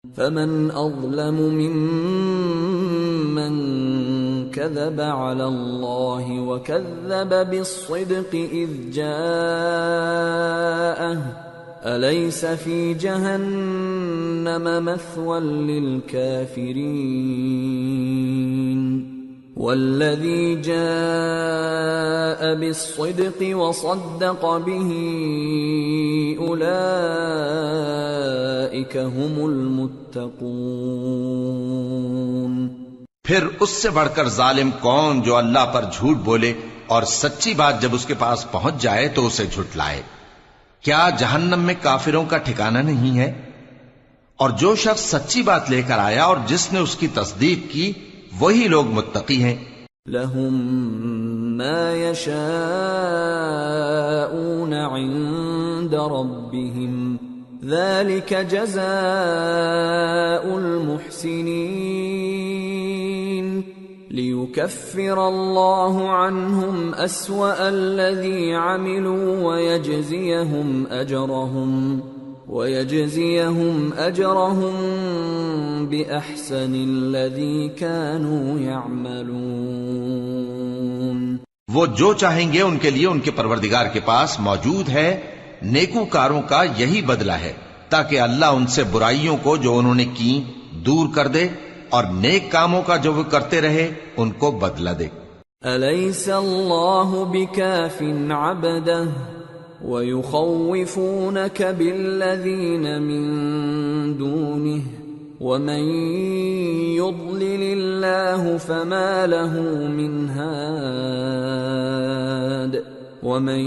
فمن أظلم ممن كذب على الله وكذب بالصدق إذ جاءه أليس في جهنم مثوى للكافرين والذي جاء بالصدق وصدق به أولئك هم المتقون۔ پھر اس سے بڑھ کر ظالم کون جو اللہ پر جھوٹ بولے اور سچی بات جب اس کے پاس پہنچ جائے تو اسے جھٹلائے۔ کیا جہنم میں کافروں کا ٹھکانہ نہیں ہے؟ اور جو شخص سچی بات لے کر آیا اور جس نے اس کی تصدیق کی وہی لوگ متقی ہیں۔ لهم ما يشاءون عند ربهم ذلك جزاء المحسنين ليكفر الله عنهم أسوأ الذي عملوا ويجزيهم أجرهم بأحسن الذي كانوا يعملون۔ وہ جو چاہیں گے ان کے لیے ان کے پروردگار کے پاس موجود ہے نیکوکاروں کا یہی بدلہ ہے، تاکہ اللہ ان سے برائیوں کو جو انہوں نے کی دور کر دے اور نیک کاموں کا جو وہ کرتے رہے ان کو بدلہ دے۔ أَلَيْسَ اللَّهُ بِكَافٍ عَبْدَهُ وَيُخَوِّفُونَكَ بِالَّذِينَ مِن دُونِهِ وَمَن يُضْلِلِ اللَّهُ فَمَا لَهُ مِنْ هَادٍ وَمَن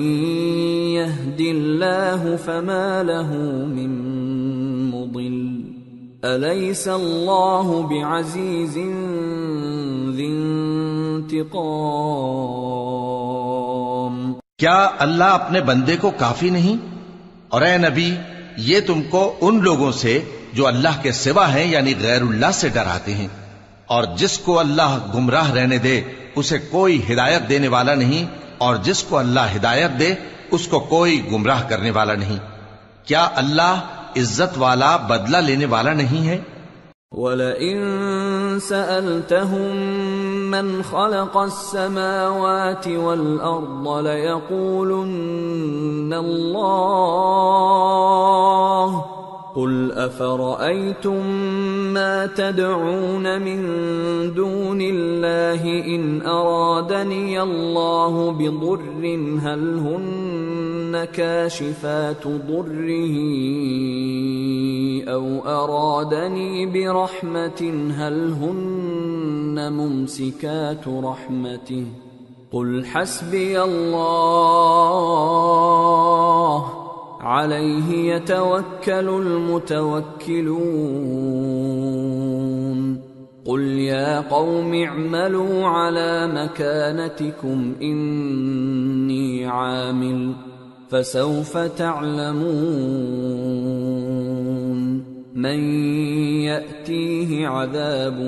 يَهْدِ اللَّهُ فَمَا لَهُ مِن مُضِلٍّ أَلَيْسَ اللَّهُ بِعَزِيزٍ ذِي انتقام۔ کیا اللہ اپنے بندے کو کافی نہیں؟ اور اے نبی یہ تم کو ان لوگوں سے جو اللہ کے سوا ہیں یعنی غیر اللہ سے ڈراتے ہیں، اور جس کو اللہ گمراہ رہنے دے اسے کوئی ہدایت دینے والا نہیں، اور جس کو اللہ ہدایت دے اس کو کوئی گمراہ کرنے والا نہیں۔ کیا اللہ عزت والا بدلہ لینے والا نہیں ہے؟ وَلَئِن سَأَلْتَهُم مَّنْ خَلَقَ السَّمَاوَاتِ وَالْأَرْضَ لَيَقُولُنَّ اللَّهُ قُلْ أَفَرَأَيْتُم مَّا تَدْعُونَ مِن دُونِ اللَّهِ إِنْ أَرَادَنِيَ اللَّهُ بِضُرٍّ هَلْ هُنَّ كَاشِفَاتُ ضُرِّهِ أَوْ أَرَادَنِي بِرَحْمَةٍ هَلْ هُنَّ مُمْسِكَاتُ رَحْمَتِهِ قُلْ حَسْبِيَ اللَّهُ عَلَيْهِ يَتَوَكَّلُ الْمُتَوَكِّلُونَ قُلْ يَا قَوْمِ اعْمَلُوا عَلَى مَكَانَتِكُمْ إِنِّي عَامِلٌ فَسَوْفَ تَعْلَمُونَ مَن يَأْتِيهِ عَذَابٌ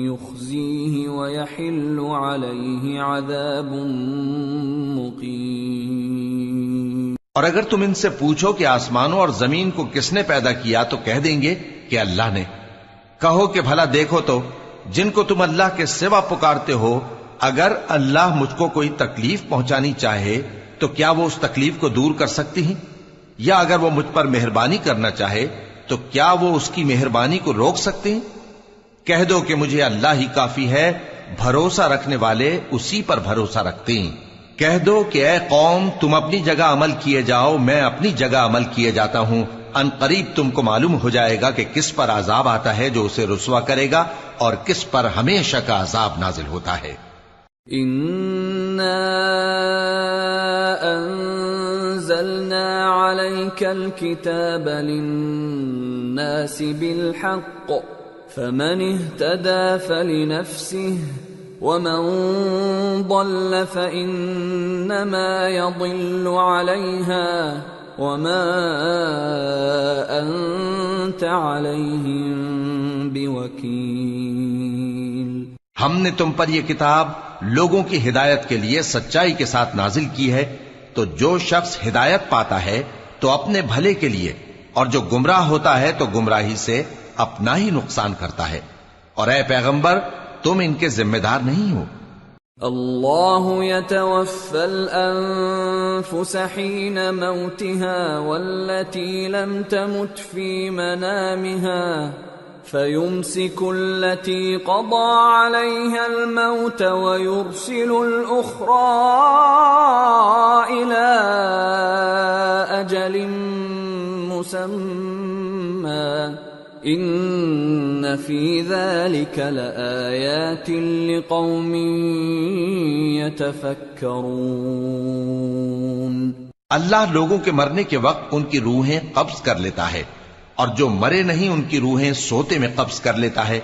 يُخْزِيهِ وَيَحِلُّ عَلَيْهِ عَذَابٌ مُقِيمٌ۔ اور اگر تم ان سے پوچھو کہ آسمانوں اور زمین کو کس نے پیدا کیا تو کہہ دیں گے کہ اللہ نے۔ کہو کہ بھلا دیکھو تو جن کو تم اللہ کے سوا پکارتے ہو، اگر اللہ مجھ کو کوئی تکلیف پہنچانی چاہے تو کیا وہ اس تکلیف کو دور کر سکتی ہیں؟ یا اگر وہ مجھ پر مہربانی کرنا چاہے تو کیا وہ اس کی مہربانی کو روک سکتے ہیں؟ کہہ دو کہ مجھے اللہ ہی کافی ہے، بھروسہ رکھنے والے اسی پر بھروسہ رکھتے ہیں۔ کہہ دو کہ اے قوم تم اپنی جگہ عمل کیے جاؤ، میں اپنی جگہ عمل کیے جاتا ہوں، ان قریب تم کو معلوم ہو جائے گا کہ کس پر عذاب آتا ہے جو اسے رسوا کرے گا اور کس پر ہمیشہ کا عذاب نازل ہوتا ہے۔ اِنَّا أَنزَلْنَا عَلَيْكَ الْكِتَابَ لِلنَّاسِ بِالْحَقِّ فَمَنِ اهْتَدَى فَلِنَفْسِهِ وَمَن ضَلَّ فَإِنَّمَا يَضِلُّ عَلَيْهَا وَمَا أَنتَ عَلَيْهِم بِوَكِيلٍ۔ ہم نے تم پر یہ کتاب لوگوں کی ہدایت کے لیے سچائی کے ساتھ نازل کی ہے، تو جو شخص ہدایت پاتا ہے تو اپنے بھلے کے لیے، اور جو گمراہ ہوتا ہے تو گمراہی سے اپنا ہی نقصان کرتا ہے، اور اے پیغمبر تم ان کے ذمہ دار نہیں ہو۔ اللہ يتوفى الأنفس حين موتها والتي لم تمت في منامها فيمسك التي قضى عليها الموت ويرسل الأخرى إلى أجل مسمى ان فی ذلک لآیات لقوم یتفکرون۔ اللہ لوگوں کے مرنے کے وقت ان کی روحیں قبض کر لیتا ہے، اور جو مرے نہیں ان کی روحیں سوتے میں قبض کر لیتا ہے،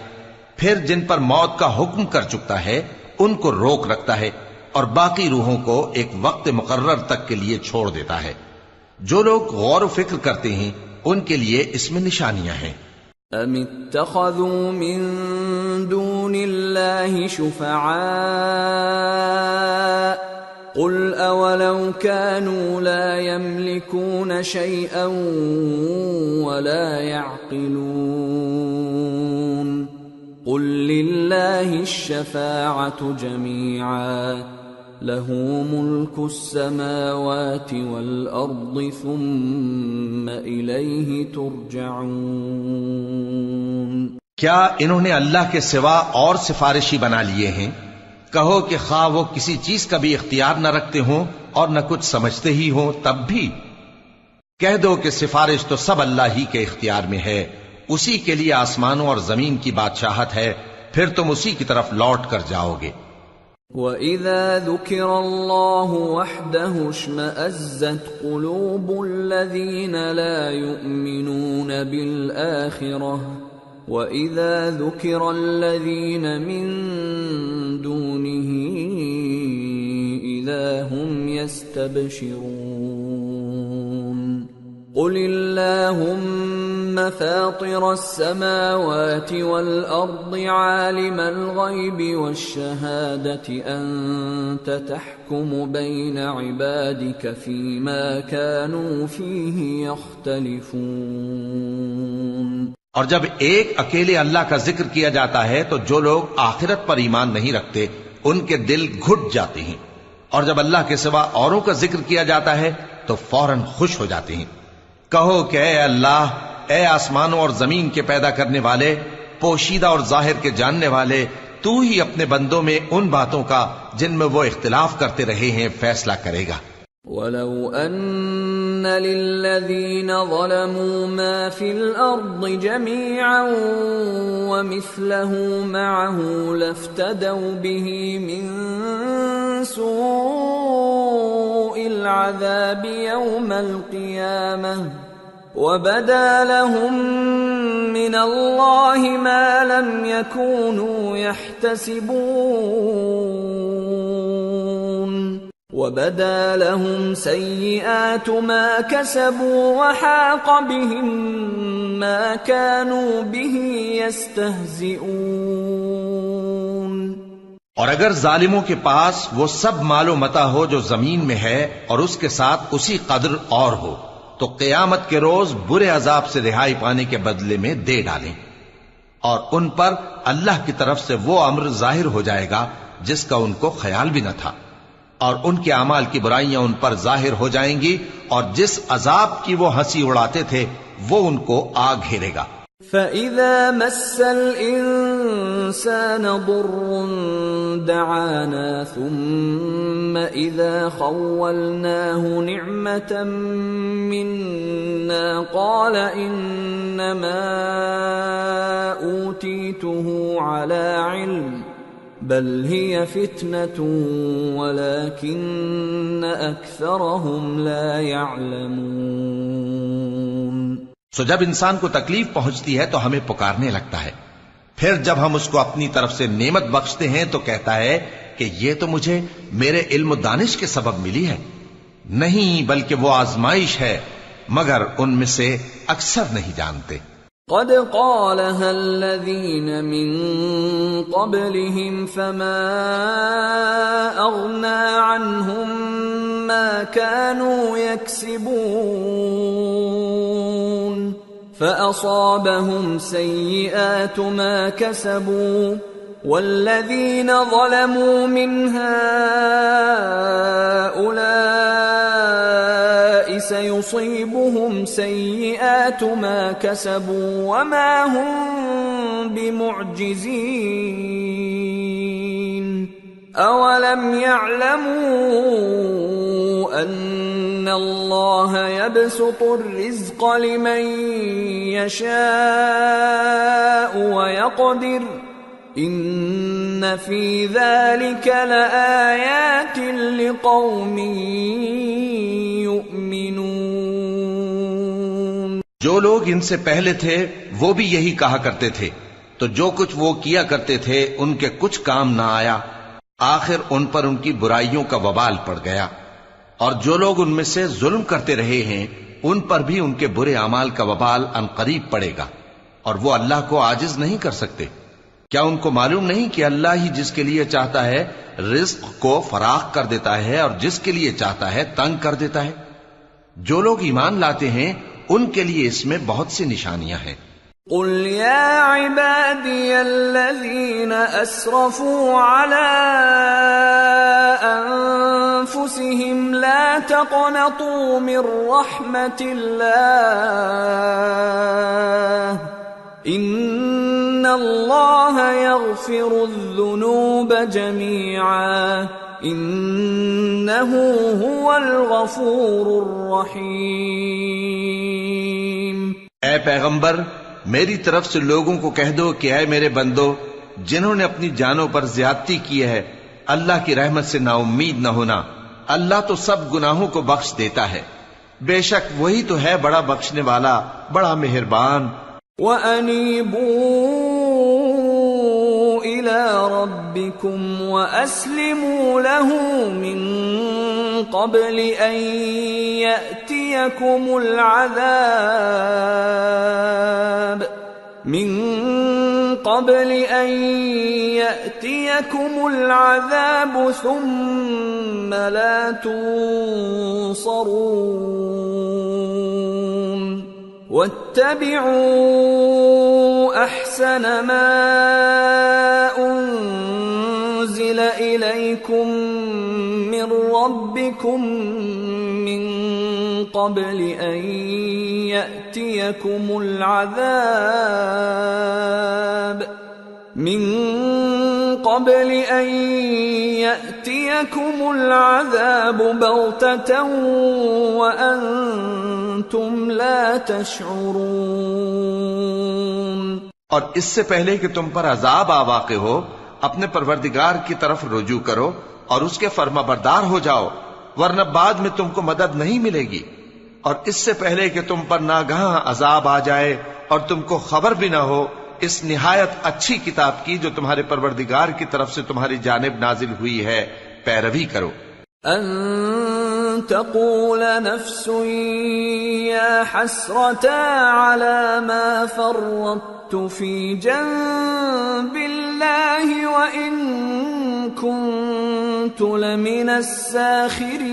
پھر جن پر موت کا حکم کر چکتا ہے ان کو روک رکھتا ہے، اور باقی روحوں کو ایک وقت مقرر تک کے لیے چھوڑ دیتا ہے۔ جو لوگ غور و فکر کرتے ہیں ان کے لیے اس میں نشانیاں ہیں۔ ام اتخذوا من دون الله شفعاء قل اولو كانوا لا يملكون شيئا ولا يعقلون قل لله الشفاعة جميعا له ملك السماوات والأرض ثم إليه ترجعون۔ کیا انہوں نے اللہ کے سوا اور سفارشی بنا لیے ہیں؟ کہو کہ خواہ وہ کسی چیز کا بھی اختیار نہ رکھتے ہوں اور نہ کچھ سمجھتے ہی ہوں تب بھی کہہ دو کہ سفارش تو سب اللہ ہی کے اختیار میں ہے، اسی کے لیے آسمانوں اور زمین کی بادشاہت ہے، پھر تم اسی کی طرف لوٹ کر جاؤ گے۔ وَإِذَا ذُكِرَ اللَّهُ وَحْدَهُ اشْمَأَزَّتْ قُلُوبُ الَّذِينَ لَا يُؤْمِنُونَ بِالْآخِرَةِ وَإِذَا ذُكِرَ الَّذِينَ مِن دُونِهِ إِذَا هُمْ يَسْتَبْشِرُونَ قُلِ اللَّهُمَّ فَاطِرَ السَّمَاوَاتِ وَالْأَرْضِ عَالِمَ الْغَيْبِ وَالشَّهَادَةِ أَنْتَ تَحْكُمُ بَيْنَ عِبَادِكَ فِيمَا كَانُوا فِيهِ يَخْتَلِفُونَ۔ اور جب ایک اکیلے اللہ کا ذکر کیا جاتا ہے تو جو لوگ آخرت پر ایمان نہیں رکھتے ان کے دل گھٹ جاتے ہیں، اور جب اللہ کے سوا اوروں کا ذکر کیا جاتا ہے تو فوراً خوش ہو جاتے ہیں۔ کہو کہ اے اللہ، اے آسمانوں اور زمین کے پیدا کرنے والے، پوشیدہ اور ظاہر کے جاننے والے، تو ہی اپنے بندوں میں ان باتوں کا جن میں وہ اختلاف کرتے رہے ہیں فیصلہ کرے گا۔ وَلَوْ أَنَّ لِلَّذِينَ ظَلَمُوا مَا فِي الْأَرْضِ جَمِيعًا وَمِثْلَهُ مَعَهُ لَافْتَدَوْا بِهِ مِنْ سُوءِ الْعَذَابِ يَوْمَ الْقِيَامَةِ وَبَدَا لَهُم مِّنَ اللَّهِ مَا لَمْ يَكُونُوا يَحْتَسِبُونَ وَبَدَا لَهُمْ سَيِّئَاتُ مَا كَسَبُوا وَحَاقَ بِهِمْ مَا كَانُوا بِهِ يَسْتَهْزِئُونَ۔ اور اگر ظالموں کے پاس وہ سب مال و متاع ہو جو زمین میں ہے اور اس کے ساتھ اسی قدر اور ہو تو قیامت کے روز برے عذاب سے رہائی پانے کے بدلے میں دے ڈالیں، اور ان پر اللہ کی طرف سے وہ امر ظاہر ہو جائے گا جس کا ان کو خیال بھی نہ تھا، اور ان کے اعمال کی برائیاں ان پر ظاہر ہو جائیں گی، اور جس عذاب کی وہ ہنسی اڑاتے تھے وہ ان کو آ گھیرے گا۔ فَإِذَا مَسَّ الْإِنسَانَ ضُرٌّ دَعَانَا ثُمَّ إِذَا خَوَّلْنَاهُ نِعْمَةً مِنَّا قَالَ إِنَّمَا أُوتِيتُهُ عَلَى عِلْمٍ بل هي فتنة ولكن أكثرهم لا يعلمون۔ سو جب انسان کو تکلیف پہنچتی ہے تو ہمیں پکارنے لگتا ہے، پھر جب ہم اس کو اپنی طرف سے نعمت بخشتے ہیں تو کہتا ہے کہ یہ تو مجھے میرے علم و دانش کے سبب ملی ہے، نہیں بلکہ وہ آزمائش ہے، مگر ان میں سے اکثر نہیں جانتے۔ قد قالها الذين من قبلهم فما أغنى عنهم ما كانوا يكسبون فأصابهم سيئات ما كسبوا والذين ظلموا من هؤلاء سيصيبهم سيئات ما كسبوا وما هم بمعجزين أولم يعلموا أن الله يبسط الرزق لمن يشاء ويقدر ان فی ذلک لآیات لقوم یؤمنون۔ جو لوگ ان سے پہلے تھے وہ بھی یہی کہا کرتے تھے، تو جو کچھ وہ کیا کرتے تھے ان کے کچھ کام نہ آیا، آخر ان پر ان کی برائیوں کا وبال پڑ گیا، اور جو لوگ ان میں سے ظلم کرتے رہے ہیں ان پر بھی ان کے برے اعمال کا وبال عنقریب پڑے گا، اور وہ اللہ کو عاجز نہیں کر سکتے۔ کیا ان کو معلوم نہیں کہ اللہ ہی جس کے لیے چاہتا ہے رزق کو فراخ کر دیتا ہے اور جس کے لیے چاہتا ہے تنگ کر دیتا ہے؟ جو لوگ ایمان لاتے ہیں ان کے لیے اس میں بہت سی نشانیاں ہیں۔ قل یا عبادی الذین اسرفوا علی انفسهم لا تقنطوا من رحمت اللہ ان اللہ یغفر الذنوب جميعا انہ هو الغفور الرحیم۔ اے پیغمبر، میری طرف سے لوگوں کو کہہ دو کہ اے میرے بندو، جنہوں نے اپنی جانوں پر زیادتی کی ہے، اللہ کی رحمت سے نا امید نہ ہونا، اللہ تو سب گناہوں کو بخش دیتا ہے، بے شک وہی تو ہے بڑا بخشنے والا، بڑا مہربان۔ وَأَنِيبُوا إِلَىٰ رَبِّكُمْ وَأَسْلِمُوا لَهُ مِن قَبْلِ أَن يَأْتِيَكُمُ الْعَذَابُ ثُمَّ لَا تُنصَرُونَ وَاتَّبِعُوا أَحْسَنَ مَا أُنزِلَ إِلَيْكُم مِّن رَّبِّكُم مِّن قَبْلِ أَن يَأْتِيَكُمُ الْعَذَابُ بَغْتَةً وَأَنتُمْ لَا تَشْعُرُونَ۔ اور اس سے پہلے کہ تم پر عذاب آ واقع ہو، اپنے پروردگار کی طرف رجوع کرو اور اس کے فرما بردار ہو جاؤ، ورنہ بعد میں تم کو مدد نہیں ملے گی۔ اور اس سے پہلے کہ تم پر ناگہاں عذاب آ جائے اور تم کو خبر بھی نہ ہو، اس نہایت اچھی کتاب کی جو تمہارے پروردگار کی طرف سے تمہاری جانب نازل ہوئی ہے پیروی کرو۔ ان تقول نفس یا حسرتا علی ما فرطت فی جنب اللہ وان کنت لمن الساخرین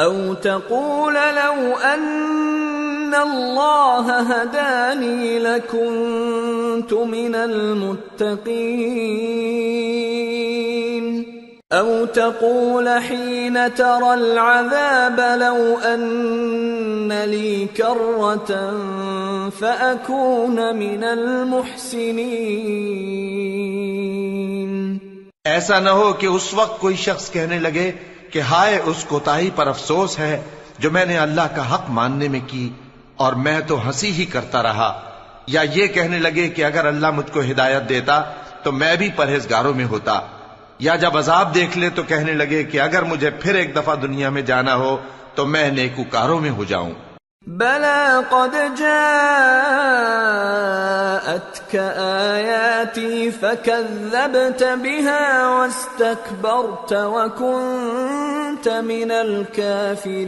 او تقول لو ان اللہ ہدانی لکنت من المتقین او تقول حین ترى العذاب لو ان لی کرة فأکون من المحسنین۔ ایسا نہ ہو کہ اس وقت کوئی شخص کہنے لگے کہ ہائے اس کوتاہی پر افسوس ہے جو میں نے اللہ کا حق ماننے میں کی اور میں تو ہنسی ہی کرتا رہا، یا یہ کہنے لگے کہ اگر اللہ مجھ کو ہدایت دیتا تو میں بھی پرہیزگاروں میں ہوتا، یا جب عذاب دیکھ لے تو کہنے لگے کہ اگر مجھے پھر ایک دفعہ دنیا میں جانا ہو تو میں نیکوکاروں میں ہو جاؤں۔ بلى قد جاءتك آياتي فكذبت بها واستكبرت وكنت من الكافرين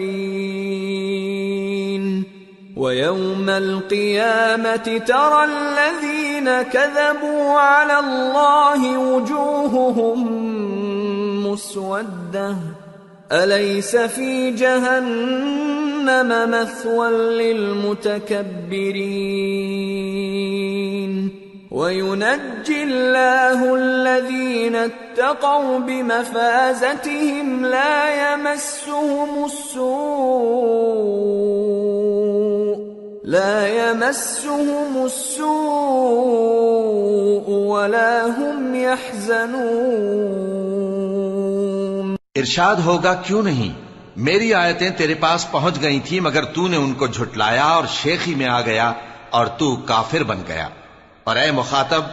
ويوم القيامة ترى الذين كذبوا على الله وجوههم مسودة أليس في جهنم جہنم مثوى للمتكبرين وينجي الله الذين اتقوا بمفازتهم لا يمسهم السوء ولا هم يحزنون۔ ارشاد ہوگا کیوں نہیں، میری آیتیں تیرے پاس پہنچ گئی تھی مگر تو نے ان کو جھٹلایا اور شیخی میں آ گیا اور تو کافر بن گیا۔ اور اے مخاطب،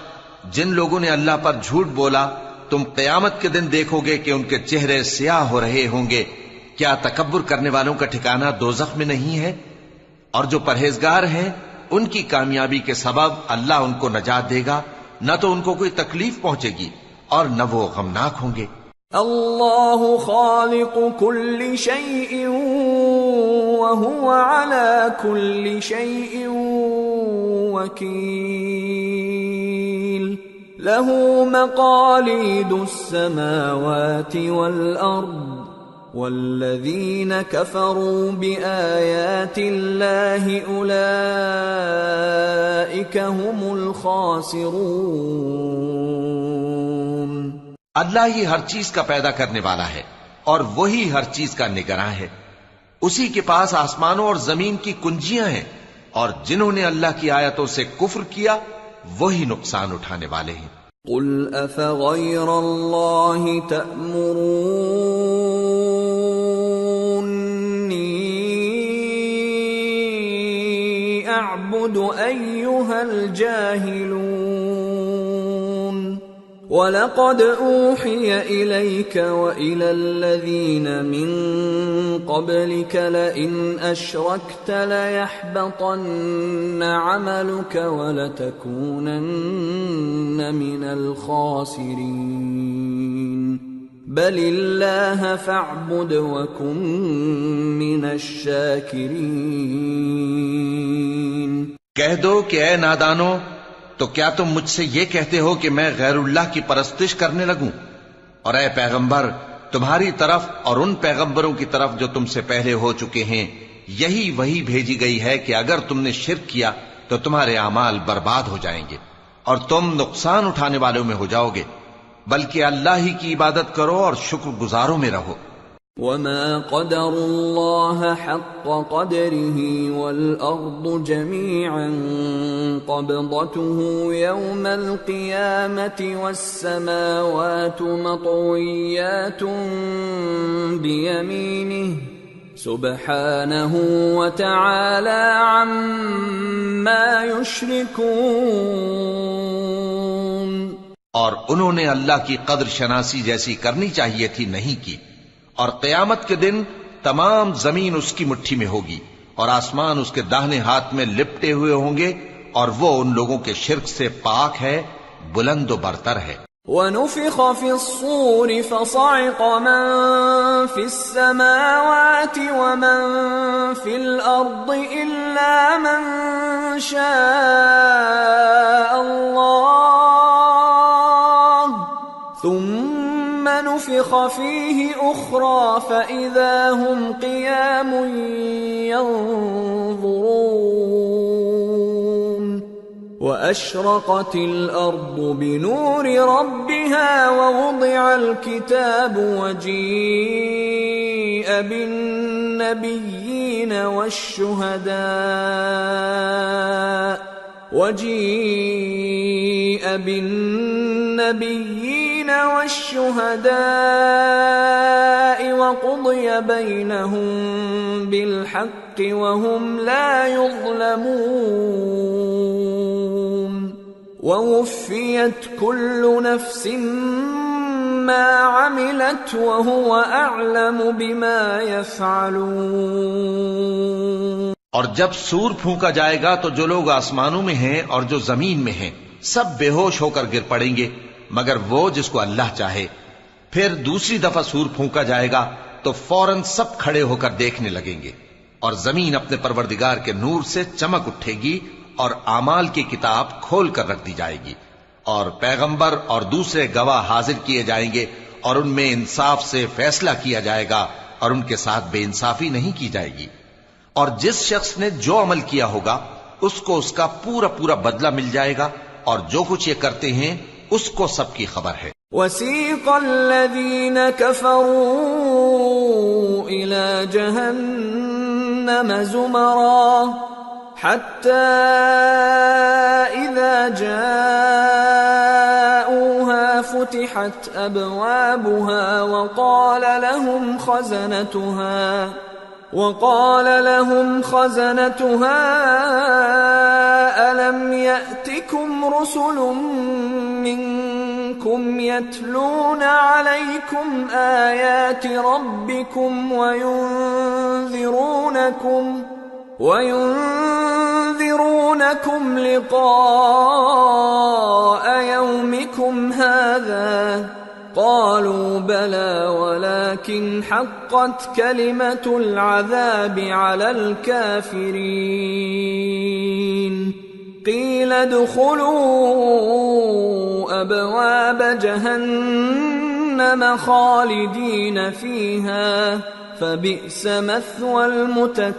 جن لوگوں نے اللہ پر جھوٹ بولا تم قیامت کے دن دیکھو گے کہ ان کے چہرے سیاہ ہو رہے ہوں گے۔ کیا تکبر کرنے والوں کا ٹھکانہ دوزخ میں نہیں ہے؟ اور جو پرہیزگار ہیں ان کی کامیابی کے سبب اللہ ان کو نجات دے گا، نہ تو ان کو کوئی تکلیف پہنچے گی اور نہ وہ غمناک ہوں گے۔ اللہ خالق كل شيء وهو على كل شيء وكيل له مقاليد السماوات والأرض والذين كفروا بآيات الله أولئك هم الخاسرون۔ اللہ ہی ہر چیز کا پیدا کرنے والا ہے اور وہی ہر چیز کا نگراں ہے۔ اسی کے پاس آسمانوں اور زمین کی کنجیاں ہیں، اور جنہوں نے اللہ کی آیتوں سے کفر کیا وہی نقصان اٹھانے والے ہیں۔ قل افغیر اللہ تأمرونی اعبد ایھا الجاہلون وَلَقَدْ أُوحِيَ إِلَيْكَ وَإِلَى الَّذِينَ مِن قَبْلِكَ لَئِنْ أَشْرَكْتَ لَيَحْبَطَنَّ عَمَلُكَ وَلَتَكُونَنَّ مِنَ الْخَاسِرِينَ بَلِ اللَّهَ فَاعْبُدْ وَكُن مِّنَ الشَّاكِرِينَ۔ کہہ دو کہ اے نادانو، تو کیا تم مجھ سے یہ کہتے ہو کہ میں غیر اللہ کی پرستش کرنے لگوں؟ اور اے پیغمبر، تمہاری طرف اور ان پیغمبروں کی طرف جو تم سے پہلے ہو چکے ہیں یہی وہی بھیجی گئی ہے کہ اگر تم نے شرک کیا تو تمہارے اعمال برباد ہو جائیں گے اور تم نقصان اٹھانے والوں میں ہو جاؤ گے، بلکہ اللہ ہی کی عبادت کرو اور شکر گزاروں میں رہو۔ وَمَا قَدَرُوا اللَّهَ حَقَّ قَدْرِهِ وَالْأَرْضُ جَمِيعًا قَبْضَتُهُ يَوْمَ الْقِيَامَةِ وَالسَّمَاوَاتُ مَطْوِيَّاتٌ بِيَمِينِهِ سُبْحَانَهُ وَتَعَالَى عَمَّا يُشْرِكُونَ۔ اور انہوں نے اللہ کی قدر شناسی جیسی کرنی چاہیے تھی نہیں کی، اور قیامت کے دن تمام زمین اس کی مٹھی میں ہوگی اور آسمان اس کے داہنے ہاتھ میں لپٹے ہوئے ہوں گے، اور وہ ان لوگوں کے شرک سے پاک ہے، بلند و برتر ہے۔ وَنُفِخَ فِي الصُّورِ فَصَعِقَ مَن فِي السَّمَاوَاتِ وَمَن فِي الْأَرْضِ إِلَّا مَن شَاءَ اللَّهُ ثُمَّ نُفِخَ فِيهِ أُخْرَى فَإِذَا هُمْ قِيَامٌ يَنظُرُونَ وَأَشْرَقَتِ الْأَرْضُ بِنُورِ رَبِّهَا وَوُضِعَ الْكِتَابُ وَجِيءَ بِالنَّبِيِّينَ والشهداء وقضي بينهم بالحق وهم لا يظلمون ووفيت كل نفس ما عملت وهو أعلم بما يفعلون۔ اور جب سور پھونکا جائے گا تو جو لوگ آسمانوں میں ہیں اور جو زمین میں ہیں سب بے ہوش ہو کر گر پڑیں گے مگر وہ جس کو اللہ چاہے۔ پھر دوسری دفعہ سور پھونکا جائے گا تو فوراً سب کھڑے ہو کر دیکھنے لگیں گے، اور زمین اپنے پروردگار کے نور سے چمک اٹھے گی اور اعمال کی کتاب کھول کر رکھ دی جائے گی، اور پیغمبر اور دوسرے گواہ حاضر کیے جائیں گے، اور ان میں انصاف سے فیصلہ کیا جائے گا اور ان کے ساتھ بے انصافی نہیں کی جائے گی۔ اور جس شخص نے جو عمل کیا ہوگا اس کو اس کا پورا پورا بدلہ مل جائے گا، اور جو کچھ یہ کرتے ہیں اس کو سب کی خبر ہے۔ وَسِيقَ الَّذِينَ كَفَرُوا إِلَى جَهَنَّمَ زُمَرًا حَتَّى إِذَا جَاءُوهَا فُتِحَتْ أَبْوَابُهَا وقال لهم خزنتها ألم يأتكم رسل منكم يتلون عليكم آيات ربكم وينذرونكم لقاء يومكم هذا قالوا بلى ولكن حقت كلمة العذاب على الكافرين قيل ادخلوا أبواب جهنم خالدين فيها فبئس مثوى المتكبرين۔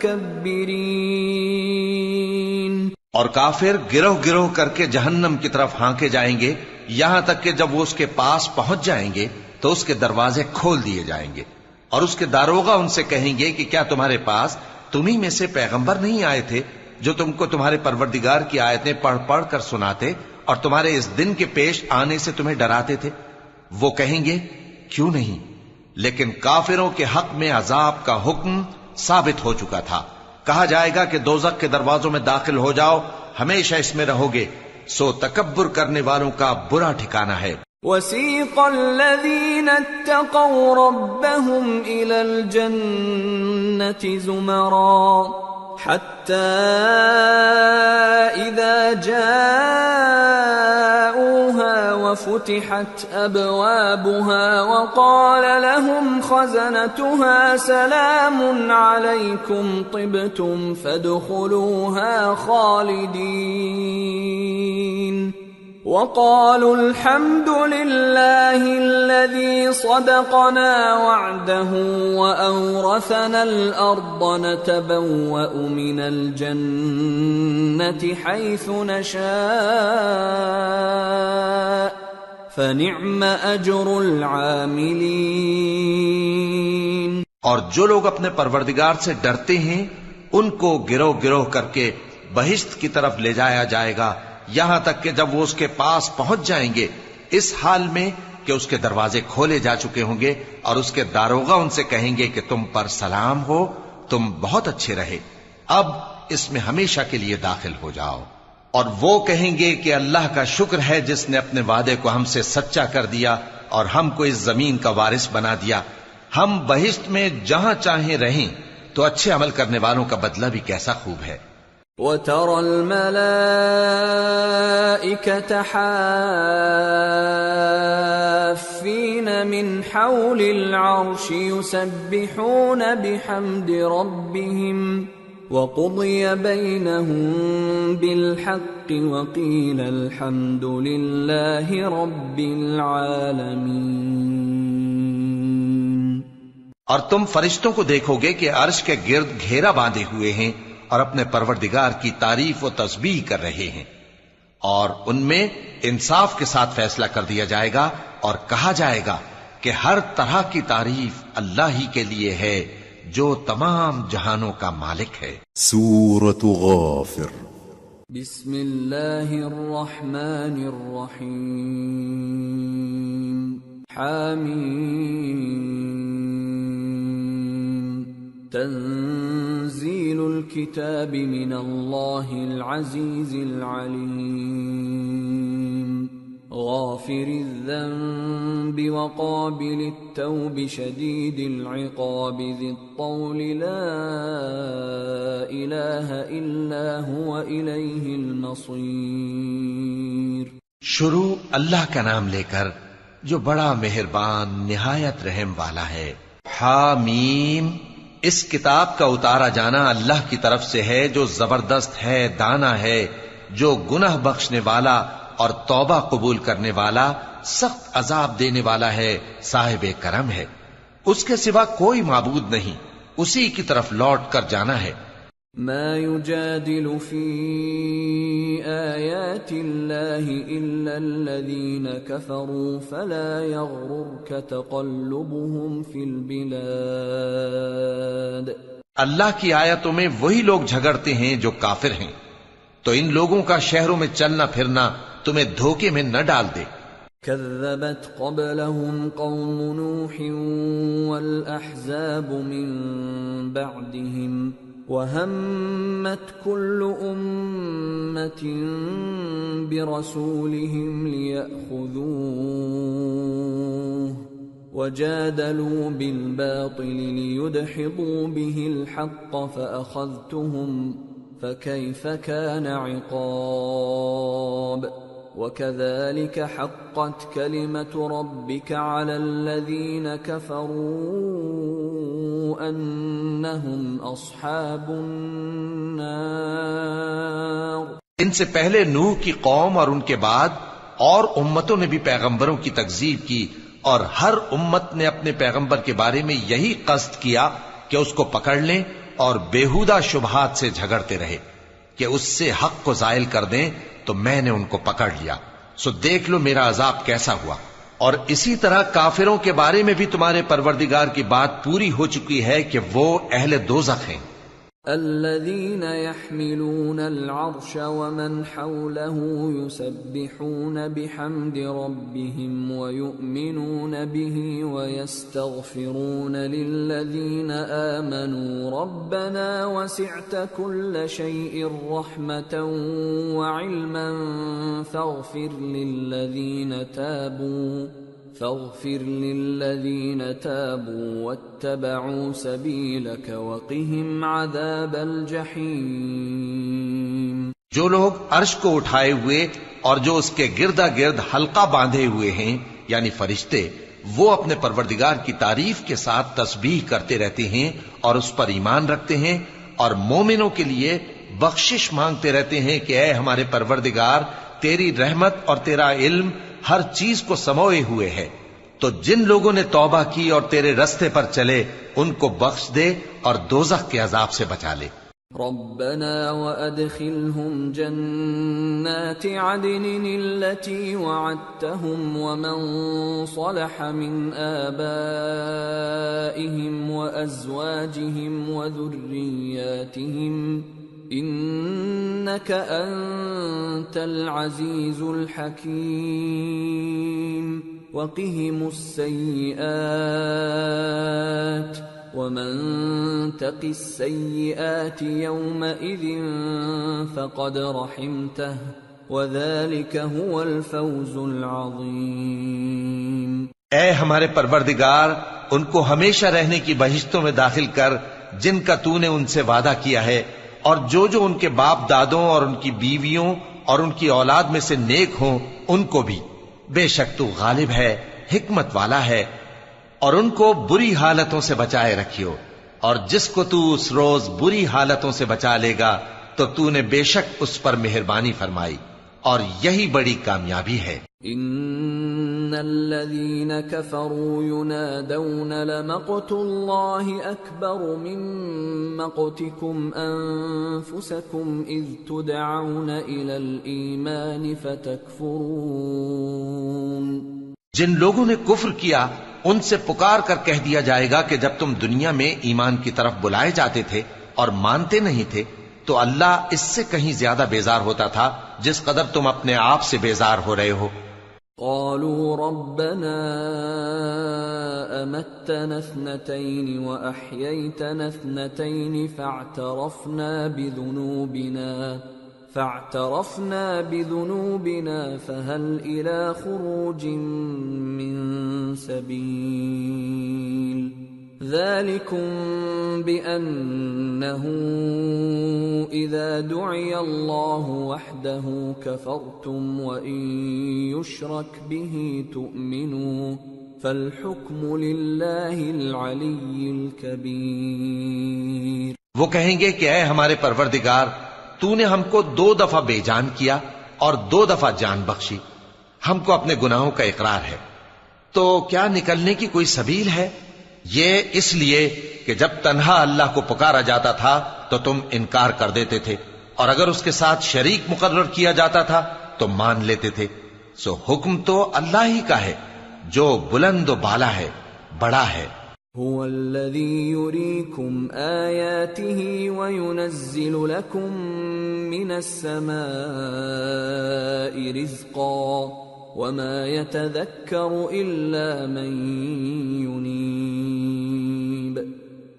اور کافر گروہ گروہ کر کے جہنم کی طرف ہانکے جائیں گے، یہاں تک کہ جب وہ اس کے پاس پہنچ جائیں گے تو اس کے دروازے کھول دیے جائیں گے، اور اس کے داروغہ ان سے کہیں گے کہ کیا تمہارے پاس تمہیں میں سے پیغمبر نہیں آئے تھے جو تم کو تمہارے پروردگار کی آیتیں پڑھ پڑھ کر سناتے اور تمہارے اس دن کے پیش آنے سے تمہیں ڈراتے تھے؟ وہ کہیں گے کیوں نہیں، لیکن کافروں کے حق میں عذاب کا حکم ثابت ہو چکا تھا۔ کہا جائے گا کہ دوزخ کے دروازوں میں داخل ہو جاؤ، ہمیشہ اس میں رہو گے، سو تکبر کرنے والوں کا برا ٹھکانہ ہے۔ وَسِيقَ الَّذِينَ اتَّقَوْا رَبَّهُمْ إِلَى الْجَنَّةِ زُمَرًا حَتَّى إِذَا جَاءُوهَا وَفُتِحَتْ أَبْوَابُهَا وَقَالَ لَهُمْ خَزَنَتُهَا سَلَامٌ عَلَيْكُمْ طِبْتُمْ فَادْخُلُوهَا خَالِدِينَ وَقَالُوا الْحَمْدُ لِلَّهِ الَّذِي صَدَقَنَا وَعْدَهُ وَأَوْرَثَنَا الْأَرْضَ نَتَبَوَّأُ مِنَ الْجَنَّةِ حَيْثُ نَشَاءُ فَنِعْمَ أَجْرُ الْعَامِلِينَ۔ اور جو لوگ اپنے پروردگار سے ڈرتے ہیں ان کو گروہ گروہ کر کے بہشت کی طرف لے جایا جائے گا، یہاں تک کہ جب وہ اس کے پاس پہنچ جائیں گے اس حال میں کہ اس کے دروازے کھولے جا چکے ہوں گے، اور اس کے داروغہ ان سے کہیں گے کہ تم پر سلام ہو، تم بہت اچھے رہے، اب اس میں ہمیشہ کے لیے داخل ہو جاؤ۔ اور وہ کہیں گے کہ اللہ کا شکر ہے جس نے اپنے وعدے کو ہم سے سچا کر دیا اور ہم کو اس زمین کا وارث بنا دیا، ہم بہشت میں جہاں چاہیں رہیں، تو اچھے عمل کرنے والوں کا بدلہ بھی کیسا خوب ہے۔ وَتَرَى الْمَلَائِكَةَ حَافِّينَ مِنْ حَوْلِ الْعَرْشِ يُسَبِّحُونَ بِحَمْدِ رَبِّهِمْ وَقُضِيَ بَيْنَهُم بِالْحَقِّ وَقِيلَ الْحَمْدُ لِلَّهِ رَبِّ الْعَالَمِينَ۔ اور تم فرشتوں کو دیکھو گے کہ عرش کے گرد گھیرا باندھے ہوئے ہیں اور اپنے پروردگار کی تعریف و تسبیح کر رہے ہیں، اور ان میں انصاف کے ساتھ فیصلہ کر دیا جائے گا اور کہا جائے گا کہ ہر طرح کی تعریف اللہ ہی کے لیے ہے جو تمام جہانوں کا مالک ہے۔ سورة غافر۔ بسم اللہ الرحمن الرحیم۔ حامیم۔ تنزيل الكتاب من الله العزيز العليم غافر الذنب وقابل التوب شديد العقاب ذي الطول لا إله إلا هو إليه المصير۔ شروع اللہ کا نام لے کر جو بڑا مہربان نہایت رحم والا ہے۔ حامیم۔ اس کتاب کا اتارا جانا اللہ کی طرف سے ہے جو زبردست ہے، دانا ہے، جو گناہ بخشنے والا اور توبہ قبول کرنے والا، سخت عذاب دینے والا ہے، صاحب کرم ہے۔ اس کے سوا کوئی معبود نہیں، اسی کی طرف لوٹ کر جانا ہے۔ ما يجادل في آيات الله إلا الذين كفروا فلا يغررك تقلبهم في البلاد. اللہ کی آیتوں میں وہی لوگ جھگڑتے ہیں جو کافر ہیں، تو ان لوگوں کا شہروں میں چلنا پھرنا تمہیں دھوکے میں نہ ڈال دے. كذبت قبلهم قوم نوح والأحزاب من بعدهم وهمت كل أمة برسولهم ليأخذوه وجادلوا بالباطل ليدحضوا به الحق فأخذتهم فكيف كان عقاب. وَكَذَلِكَ حَقَّتْ كَلِمَةُ رَبِّكَ عَلَى الَّذِينَ كَفَرُوا أَنَّهُمْ أَصْحَابُ النَّارِ. ان سے پہلے نوح کی قوم اور ان کے بعد اور امتوں نے بھی پیغمبروں کی تکذیب کی، اور ہر امت نے اپنے پیغمبر کے بارے میں یہی قصد کیا کہ اس کو پکڑ لیں اور بیہودہ شبہات سے جھگڑتے رہے کہ اس سے حق کو زائل کر دیں، تو میں نے ان کو پکڑ لیا. سو دیکھ لو میرا عذاب کیسا ہوا. اور اسی طرح کافروں کے بارے میں بھی تمہارے پروردگار کی بات پوری ہو چکی ہے کہ وہ اہل دوزخ ہیں. الذين يحملون العرش ومن حوله يسبحون بحمد ربهم ويؤمنون به ويستغفرون للذين آمنوا ربنا وسعت كل شيء رحمة وعلما فاغفر للذين تابوا واتبعوا سبيلك وقهم عذاب الجحيم. جو لوگ عرش کو اٹھائے ہوئے اور جو اس کے گردا گرد حلقہ باندھے ہوئے ہیں یعنی فرشتے، وہ اپنے پروردگار کی تعریف کے ساتھ تسبیح کرتے رہتے ہیں اور اس پر ایمان رکھتے ہیں، اور مومنوں کے لیے بخشش مانگتے رہتے ہیں کہ اے ہمارے پروردگار، تیری رحمت اور تیرا علم ہر چیز کو سموئے ہوئے ہے، تو جن لوگوں نے توبہ کی اور تیرے رستے پر چلے ان کو بخش دے اور دوزخ کے عذاب سے بچا لے. ربنا وادخلهم جنات عدن التي وعدتهم ومن صلح من آبائهم وأزواجهم وذرياتهم إنك أنت العزيز الحكيم. وقهم السيئات ومن تق السيئات يومئذ فقد رحمته وذلك هو الفوز العظيم. اے ہمارے پروردگار، ان کو ہمیشہ رہنے کی بہشتوں میں داخل کر جن کا تو نے ان سے وعدہ کیا ہے، اور جو ان کے باپ دادوں اور ان کی بیویوں اور ان کی اولاد میں سے نیک ہوں ان کو بھی. بے شک تو غالب ہے، حکمت والا ہے. اور ان کو بری حالتوں سے بچائے رکھیو، اور جس کو تو اس روز بری حالتوں سے بچا لے گا تو تو نے بے شک اس پر مہربانی فرمائی، اور یہی بڑی کامیابی ہے. ان الذين كفروا ينادون لمقت الله اكبر من مقتكم انفسكم اذ تدعون الى الايمان فتكفرون. جن لوگوں نے کفر کیا ان سے پکار کر کہہ دیا جائے گا کہ جب تم دنیا میں ایمان کی طرف بلائے جاتے تھے اور مانتے نہیں تھے تو اللہ اس سے کہیں زیادہ بیزار ہوتا تھا جس قدر تم اپنے آپ سے بیزار ہو رہے ہو. قالوا ربنا امتنا اثنتين واحييتنا اثنتين فاعترفنا بذنوبنا فهل الى خروج من سبيل. ذلكم بأنه إذا دعي الله وحده كفرتم وإن يشرك به تؤمنوا فالحكم لله العلي الكبير. وہ کہیں گے کہ اے ہمارے پروردگار، تو نے ہم کو 2 دفعہ بے جان کیا اور 2 دفعہ جان بخشی، ہم کو اپنے گناہوں کا اقرار ہے، تو کیا نکلنے کی کوئی سبیل ہے؟ یہ اس لیے کہ جب تنہا اللہ کو پکارا جاتا تھا تو تو تم انکار کر دیتے تھے، اور اگر اس کے ساتھ شریک مقرر کیا جاتا تھا تو مان لیتے تھے۔ سو حکم تو اللہ ہی کا ہے جو بلند و بالا ہے، بڑا ہے۔ هو الذي يريكم آياته وينزل لكم من السماء رزقا وما يتذكر إلا من ينيب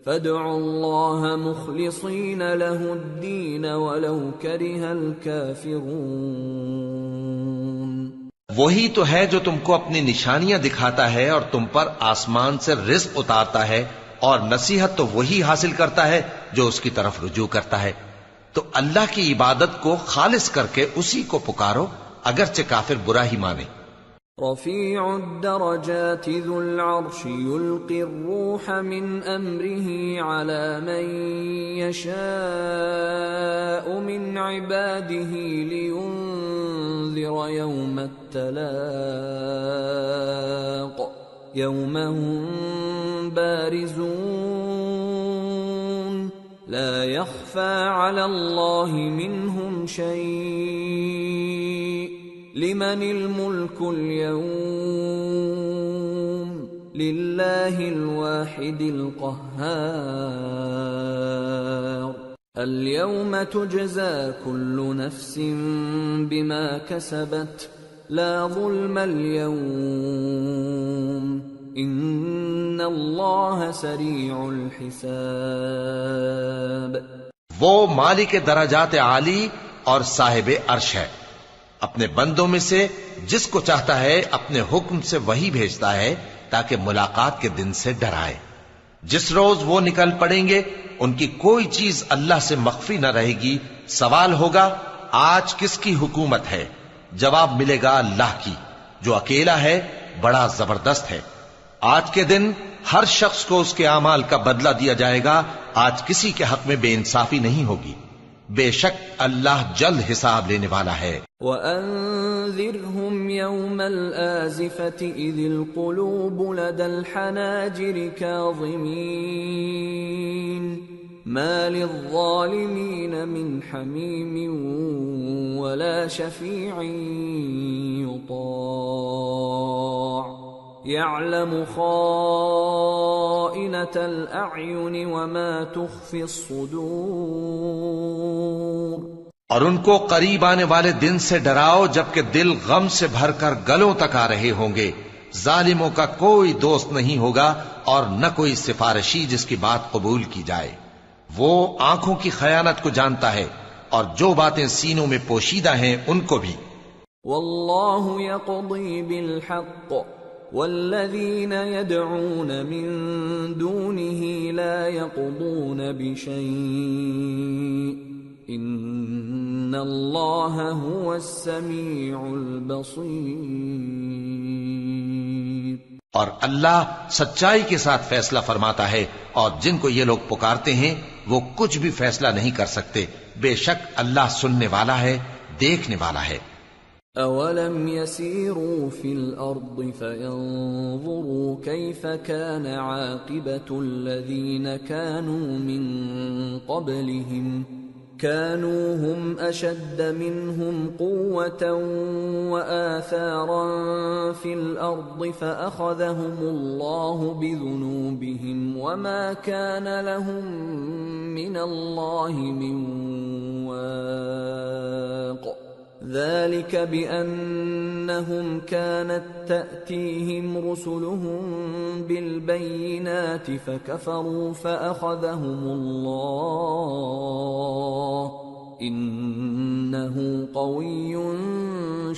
فادعوا الله مخلصين له الدين ولو كره الكافرون۔ وہی تو ہے جو تم کو اپنی نشانیاں دکھاتا ہے اور تم پر آسمان سے رزق اتارتا ہے، اور نصیحت تو وہی حاصل کرتا ہے جو اس کی طرف رجوع کرتا ہے۔ تو اللہ کی عبادت کو خالص کر کے اسی کو پکارو، اگرچہ کافر برا ہی مانے۔ رفیع الدرجات ذو العرش يلقي الروح من امره على من يشاء من عباده لينذر يوم التلاق يوم هم بارزون لا يخفى على الله منهم شيء لمن الملك اليوم لله الواحد القهار اليوم تجزى كل نفس بما كسبت لا ظلم اليوم ان الله سريع الحساب۔ وہ مالک درجات عالی اور صاحب عرش ہے، اپنے بندوں میں سے جس کو چاہتا ہے اپنے حکم سے وہی بھیجتا ہے تاکہ ملاقات کے دن سے ڈرائے۔ جس روز وہ نکل پڑیں گے ان کی کوئی چیز اللہ سے مخفی نہ رہے گی۔ سوال ہوگا آج کس کی حکومت ہے؟ جواب ملے گا اللہ کی جو اکیلا ہے، بڑا زبردست ہے۔ آج کے دن ہر شخص کو اس کے اعمال کا بدلہ دیا جائے گا۔ آج کسی کے حق میں بے انصافی نہیں ہوگی، بے شک اللہ جلد حساب لینے والا ہے۔ وَأَنذِرْهُمْ يَوْمَ الْآزِفَةِ إِذِ الْقُلُوبُ لَدَى الْحَنَاجِرِ كَاظِمِينَ مَا لِلظَّالِمِينَ مِنْ حَمِيمٍ وَلَا شَفِيعٍ يُطَاعُ يَعْلَمُ خَائِنَةَ الْأَعْيُنِ وَمَا تُخْفِي الصُّدُورُ۔ اور ان کو قریب آنے والے دن سے ڈراؤ جبکہ دل غم سے بھر کر گلوں تک آ رہے ہوں گے۔ ظالموں کا کوئی دوست نہیں ہوگا اور نہ کوئی سفارشی جس کی بات قبول کی جائے۔ وہ آنکھوں کی خیانت کو جانتا ہے اور جو باتیں سینوں میں پوشیدہ ہیں ان کو بھی۔ واللہ یقضی بالحق والذین يدعون من دونه لا يقضون بشیء ان اللہ هو السمیع البصیر۔ اور اللہ سچائی کے ساتھ فیصلہ فرماتا ہے، اور جن کو یہ لوگ پکارتے ہیں وہ کچھ بھی فیصلہ نہیں کر سکتے، بے شک اللہ سننے والا ہے، دیکھنے والا ہے۔ اولم يسيروا في الارض فينظروا كيف كان عاقبة الذين كانوا من قبلهم كانوا هم اشد منهم قوة واثارا في الارض فاخذهم الله بذنوبهم وما كان لهم من الله من واق ذلك بأنهم كانت تأتيهم رسلهم بالبينات فكفروا فأخذهم الله إنه قوي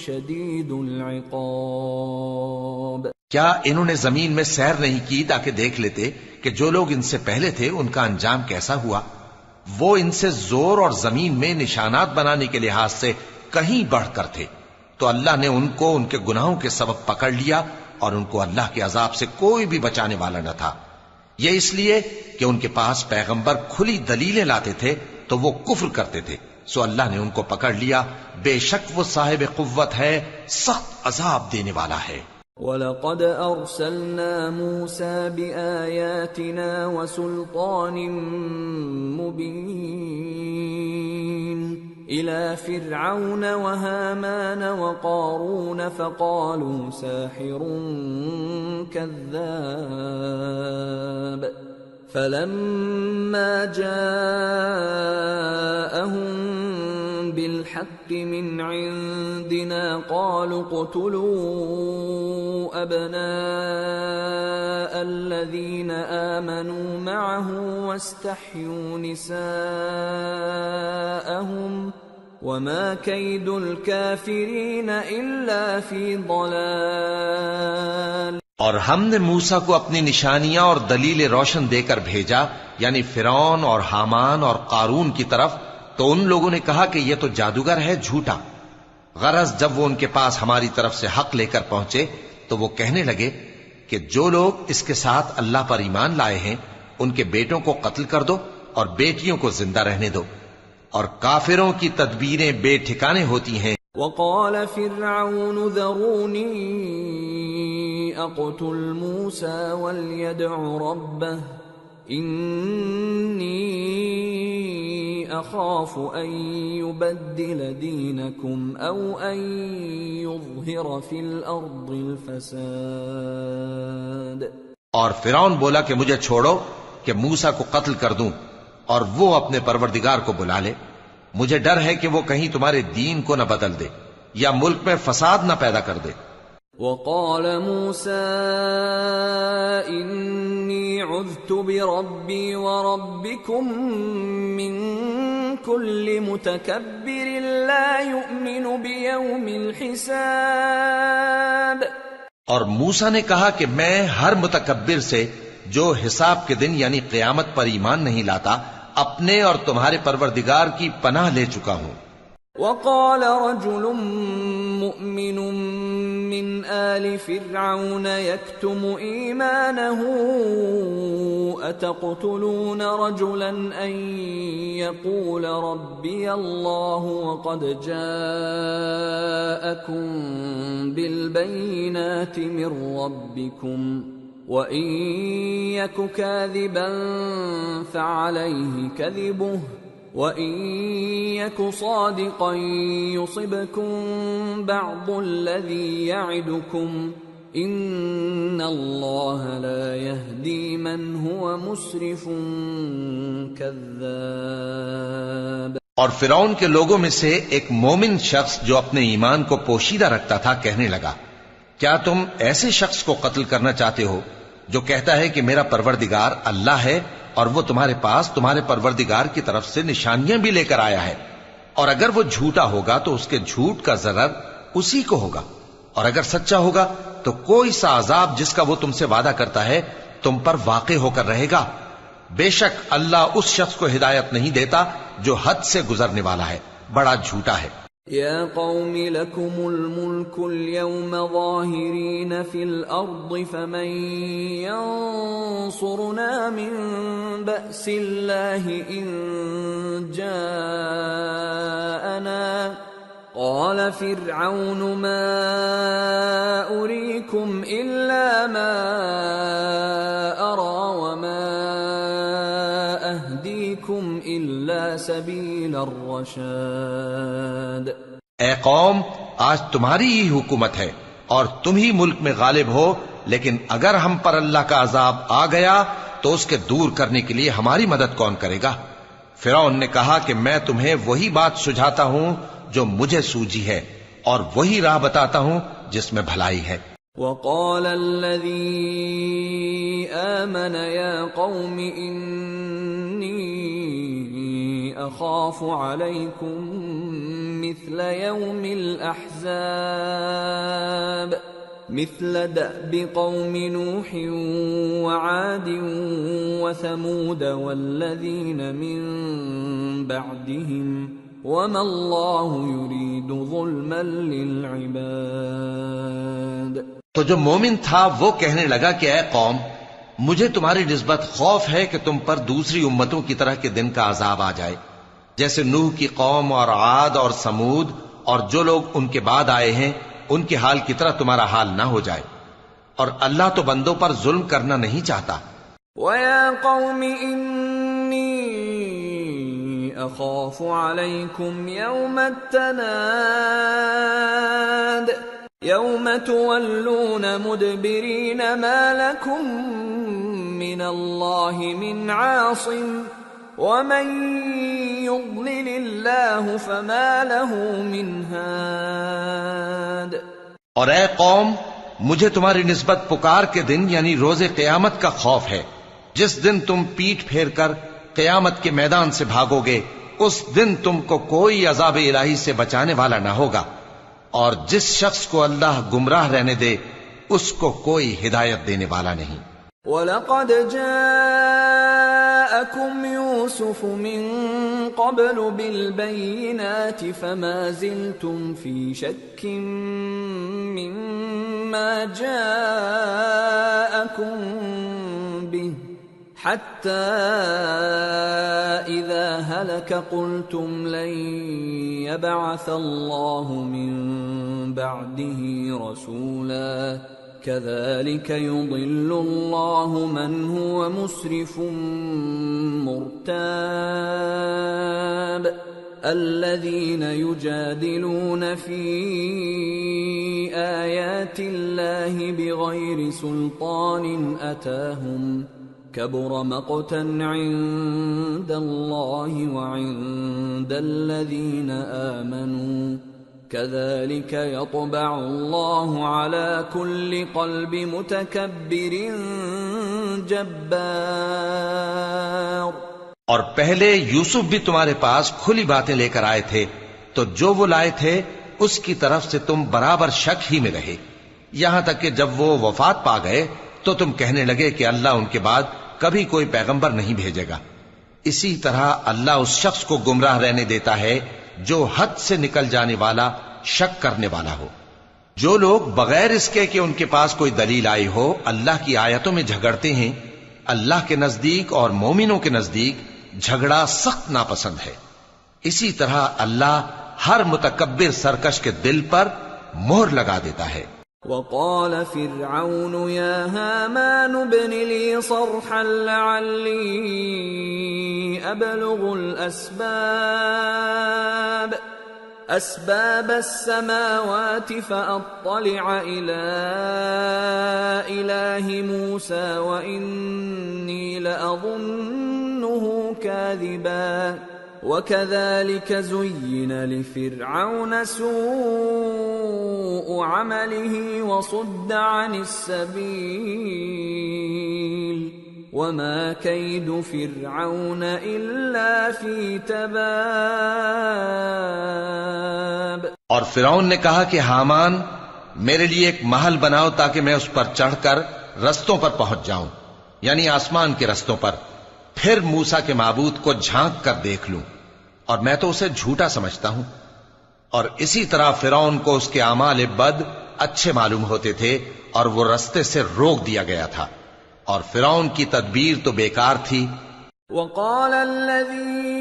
شديد العقاب۔ کیا انہوں نے زمین میں سیر نہیں کی تاکہ دیکھ لیتے کہ جو لوگ ان سے پہلے تھے ان کا انجام کیسا ہوا؟ وہ ان سے زور اور زمین میں نشانات بنانے کے لحاظ سے کہیں بڑھ کر تھے، تو اللہ نے ان کو ان کے گناہوں کے سبب پکڑ لیا اور ان کو اللہ کے عذاب سے کوئی بھی بچانے والا نہ تھا۔ یہ اس لیے کہ ان کے پاس پیغمبر کھلی دلیلیں لاتے تھے تو وہ کفر کرتے تھے، سو اللہ نے ان کو پکڑ لیا۔ بے شک وہ صاحب قوت ہے، سخت عذاب دینے والا ہے۔ وَلَقَدْ أَرْسَلْنَا مُوسَى بِآيَاتِنَا وَسُلْطَانٍ مُبِينٍ إِلَى فِرْعَوْنَ وَهَامَانَ وَقَارُونَ فَقَالُوا سَاحِرٌ كَذَّابٌ فَلَمَّا جَاءَهُم بِالْحَقِّ مِنْ عِندِنَا قَالُوا اقْتُلُوا أَبْنَاءَ الَّذِينَ آمَنُوا مَعَهُ وَاسْتَحْيُوا نِسَاءَهُمْ وَمَا كَيْدُ الْكَافِرِينَ إِلَّا فِي ضَلَالٍ۔ اور ہم نے موسیٰ کو اپنی نشانیاں اور دلیل روشن دے کر بھیجا، یعنی فرعون اور حامان اور قارون کی طرف، تو ان لوگوں نے کہا کہ یہ تو جادوگر ہے، جھوٹا۔ غرض جب وہ ان کے پاس ہماری طرف سے حق لے کر پہنچے تو وہ کہنے لگے کہ جو لوگ اس کے ساتھ اللہ پر ایمان لائے ہیں ان کے بیٹوں کو قتل کر دو اور بیٹیوں کو زندہ رہنے دو، اور کافروں کی تدبیریں بے ٹھکانے ہوتی ہیں۔ وقال فرعون ذروني اقتل موسى وليدع ربه إني أخاف أن يبدل دينكم أو أن يظهر في الأرض الفساد۔ اور فرعون بولا کہ مجھے چھوڑو کہ موسیٰ کو قتل کر دوں اور وہ اپنے پروردگار کو بلا لے، مجھے ڈر ہے کہ وہ کہیں تمہارے دین کو نہ بدل دے یا ملک میں فساد نہ پیدا کر دے۔ وقال موسى إني عذت بربي وربكم من كل متكبر لا يؤمن بيوم الحساب۔ اور موسیٰ نے کہا کہ میں ہر متکبر سے جو حساب کے دن یعنی قیامت پر ایمان نہیں لاتا اپنے اور تمہارے پروردگار کی پناہ لے چکا ہوں۔ وقال رجل مؤمن من آل فرعون يكتم إيمانه أتقتلون رجلا أن يقول ربي الله وقد جاءكم بالبينات من ربكم وَإِن يَكُ كَاذِبًا فَعَلَيْهِ كَذِبُهُ وَإِن يَكُ صَادِقًا يُصِبْكُم بَعْضُ الَّذِي يَعِدُكُمْ إِنَّ اللَّهَ لَا يَهْدِي مَنْ هُوَ مُسْرِفٌ كَذَّابٌ۔ اور فرعون کے لوگوں میں سے ایک مومن شخص جو اپنے ایمان کو پوشیدہ رکھتا تھا کہنے لگا، کیا تم ایسے شخص کو قتل کرنا چاہتے ہو جو کہتا ہے کہ میرا پروردگار اللہ ہے اور وہ تمہارے پاس تمہارے پروردگار کی طرف سے نشانیاں بھی لے کر آیا ہے، اور اگر وہ جھوٹا ہوگا تو اس کے جھوٹ کا ضرر اسی کو ہوگا، اور اگر سچا ہوگا تو کوئی سا عذاب جس کا وہ تم سے وعدہ کرتا ہے تم پر واقع ہو کر رہے گا۔ بے شک اللہ اس شخص کو ہدایت نہیں دیتا جو حد سے گزرنے والا ہے، بڑا جھوٹا ہے۔ يا قوم لكم الملك اليوم ظاهرين في الأرض فمن ينصرنا من بأس الله إن جاءنا قال فرعون ما أريكم إلا ما أرى وما أهديكم إلا سبيل الرشاد۔ اے قوم، آج تمہاری ہی حکومت ہے اور تم ہی ملک میں غالب ہو، لیکن اگر ہم پر اللہ کا عذاب آ گیا تو اس کے دور کرنے کے لیے ہماری مدد کون کرے گا؟ فرعون نے کہا کہ میں تمہیں وہی بات سجھاتا ہوں جو مجھے سوجی ہے اور وہی راہ بتاتا ہوں جس میں بھلائی ہے۔ وقال الذي آمن يا قوم إني أخاف عليكم مثل يوم الأحزاب مثل دأب قوم نوح وعاد وثمود والذين من بعدهم وما الله يريد ظلما للعباد۔ تو جو مومن تھا وہ کہنے لگا کہ اے قوم، مجھے تمہاری نسبت خوف ہے کہ تم پر دوسری امتوں کی طرح کے دن کا عذاب آ جائے، جیسے نوح کی قوم اور عاد اور سمود اور جو لوگ ان کے بعد آئے ہیں ان کے حال کی طرح تمہارا حال نہ ہو جائے، اور اللہ تو بندوں پر ظلم کرنا نہیں چاہتا۔ وَيَا قَوْمِ إِنِّي أَخَافُ عَلَيْكُمْ يَوْمَ التَّنَادِ يَوْمَ تُوَلُّونَ مُدْبِرِينَ مَا لَكُمْ مِنَ اللَّهِ مِنْ عَاصِمٍ وَمَنْ يُضْلِلِ اللَّهُ فَمَا لَهُ مِنْ هَادٍ۔ اور اے قوم، مجھے تمہاری نسبت پکار کے دن یعنی روز قیامت کا خوف ہے، جس دن تم پیٹھ پھیر کر قیامت کے میدان سے بھاگو گے، اس دن تم کو کوئی عذاب الہی سے بچانے والا نہ ہوگا، اور جس شخص کو اللہ گمراہ رہنے دے اس کو کوئی ہدایت دینے والا نہیں۔ وَلَقَدْ جَاءَكُمْ يُوسُفُ مِنْ قَبْلُ بِالْبَيِّنَاتِ فَمَا زِلْتُمْ فِي شَكٍّ مِّمَّا جَاءَكُمْ بِهِ حَتَّى إِذَا هَلَكَ قُلْتُمْ لَنْ يَبْعَثَ اللَّهُ مِنْ بَعْدِهِ رَسُولًا كَذَلِكَ يُضِلُّ اللَّهُ مَنْ هُوَ مُسْرِفٌ مُرْتَابٌ الَّذِينَ يُجَادِلُونَ فِي آيَاتِ اللَّهِ بِغَيْرِ سُلْطَانٍ أَتَاهُمْ كَبُرَ مَقْتًا عِندَ اللَّهِ وَعِندَ الَّذِينَ آمَنُوا كَذَلِكَ يَطْبَعُ اللَّهُ عَلَى كُلِّ قَلْبِ مُتَكَبِّرٍ جَبَّارٍ۔ اور پہلے یوسف بھی تمہارے پاس کھلی باتیں لے کر آئے تھے، تو جو وہ لائے تھے اس کی طرف سے تم برابر شک ہی میں رہے، یہاں تک کہ جب وہ وفات پا گئے تو تم کہنے لگے کہ اللہ ان کے بعد کبھی کوئی پیغمبر نہیں بھیجے گا۔ اسی طرح اللہ اس شخص کو گمراہ رہنے دیتا ہے جو حد سے نکل جانے والا، شک کرنے والا ہو۔ جو لوگ بغیر اس کے کہ ان کے پاس کوئی دلیل آئی ہو اللہ کی آیتوں میں جھگڑتے ہیں، اللہ کے نزدیک اور مومنوں کے نزدیک جھگڑا سخت ناپسند ہے۔ اسی طرح اللہ ہر متکبر سرکش کے دل پر مہر لگا دیتا ہے۔ وقال فرعون يا هامان ابن لي صرحا لعلي أبلغ أسباب السماوات فأطلع إلى إله موسى وإني لأظنه كاذبا وكذلك زين لفرعون سوء عمله وصد عن السبيل وما كيد فرعون إلا في تباب۔ اور فرعون نے کہا کہ حامان میرے لیے ایک محل بناؤ تاکہ میں اس پر چڑھ کر رستوں پر پہنچ جاؤں، یعنی آسمان کے رستوں پر، پھر موسیٰ کے معبود کو جھانک کر دیکھ لوں، اور میں تو اسے جھوٹا سمجھتا ہوں۔ اور اسی طرح فرعون کو اس کے اعمال بد اچھے معلوم ہوتے تھے اور وہ رستے سے روک دیا گیا تھا، اور فرعون کی تدبیر تو بیکار تھی۔ وقال الذي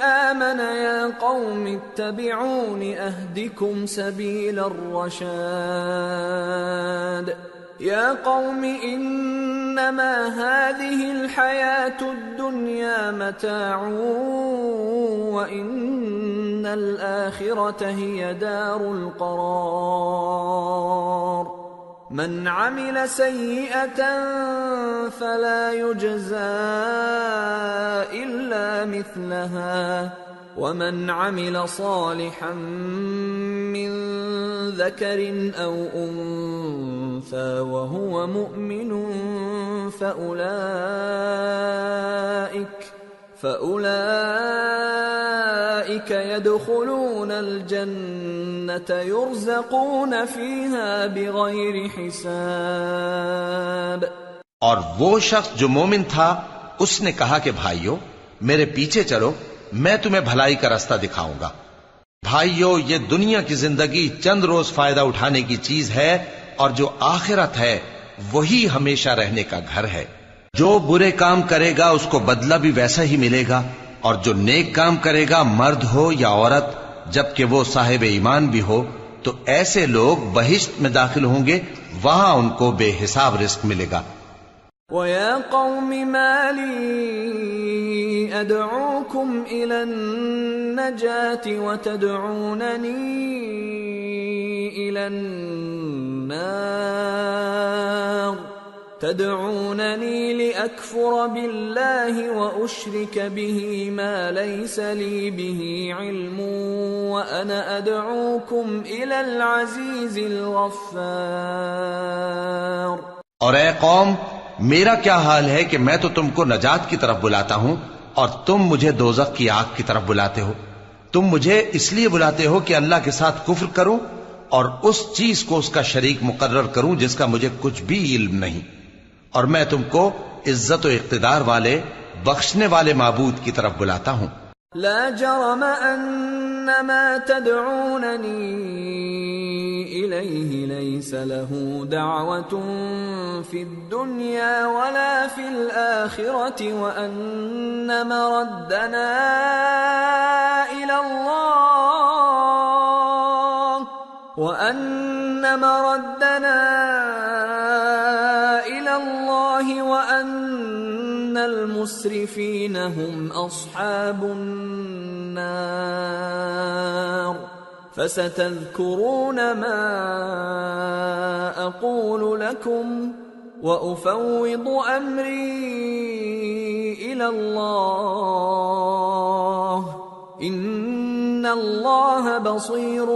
آمن يا قوم اتبعون أهدكم سبيل الرشاد يا قوم إنما هذه الحياة الدنيا متاع وإن الآخرة هي دار القرار من عمل سيئة فلا يجزى إلا مثلها ومن عمل صالحا من ذكر أو أنثى وهو مؤمن فأولئك يدخلون الجنة يرزقون فيها بغير حساب۔ اور وہ شخص جو مومن تھا اس نے کہا کہ بھائیو میرے پیچھے چلو، میں تمہیں بھلائی کا راستہ دکھاؤں گا۔ بھائیو یہ دنیا کی زندگی چند روز فائدہ اٹھانے کی چیز ہے، اور جو آخرت ہے وہی ہمیشہ رہنے کا گھر ہے۔ جو برے کام کرے گا اس کو بدلہ بھی ویسا ہی ملے گا، اور جو نیک کام کرے گا مرد ہو یا عورت جبکہ وہ صاحب ایمان بھی ہو تو ایسے لوگ بہشت میں داخل ہوں گے وہاں ان کو بے حساب رزق ملے گا۔ وَيَا قَوْمِ مَا لِي أَدْعُوكُمْ إِلَى النَّجَاةِ وَتَدْعُونَنِي إِلَى النَّارِ تَدْعُونَنِي لِأَكْفُرَ بِاللَّهِ وَأُشْرِكَ بِهِ مَا لَيْسَ لِي بِهِ عِلْمٌ وَأَنَا أَدْعُوكُمْ إِلَى الْعَزِيزِ الْغَفَّارِ۔ اور اے قوم، میرا کیا حال ہے کہ میں تو تم کو نجات کی طرف بلاتا ہوں اور تم مجھے دوزخ کی آگ کی طرف بلاتے ہو۔ تم مجھے اس لیے بلاتے ہو کہ اللہ کے ساتھ کفر کروں اور اس چیز کو اس کا شریک مقرر کروں جس کا مجھے کچھ بھی علم نہیں، اور میں تم کو عزت و اقتدار والے بخشنے والے معبود کی طرف بلاتا ہوں۔ لا جرم ان ما تدعونني اليه ليس له دعوة في الدنيا ولا في الآخرة وان مردنا الى الله وان المسرفين هم اصحاب النار فستذكرون ما اقول لكم وافوض امري الى الله ان الله بصير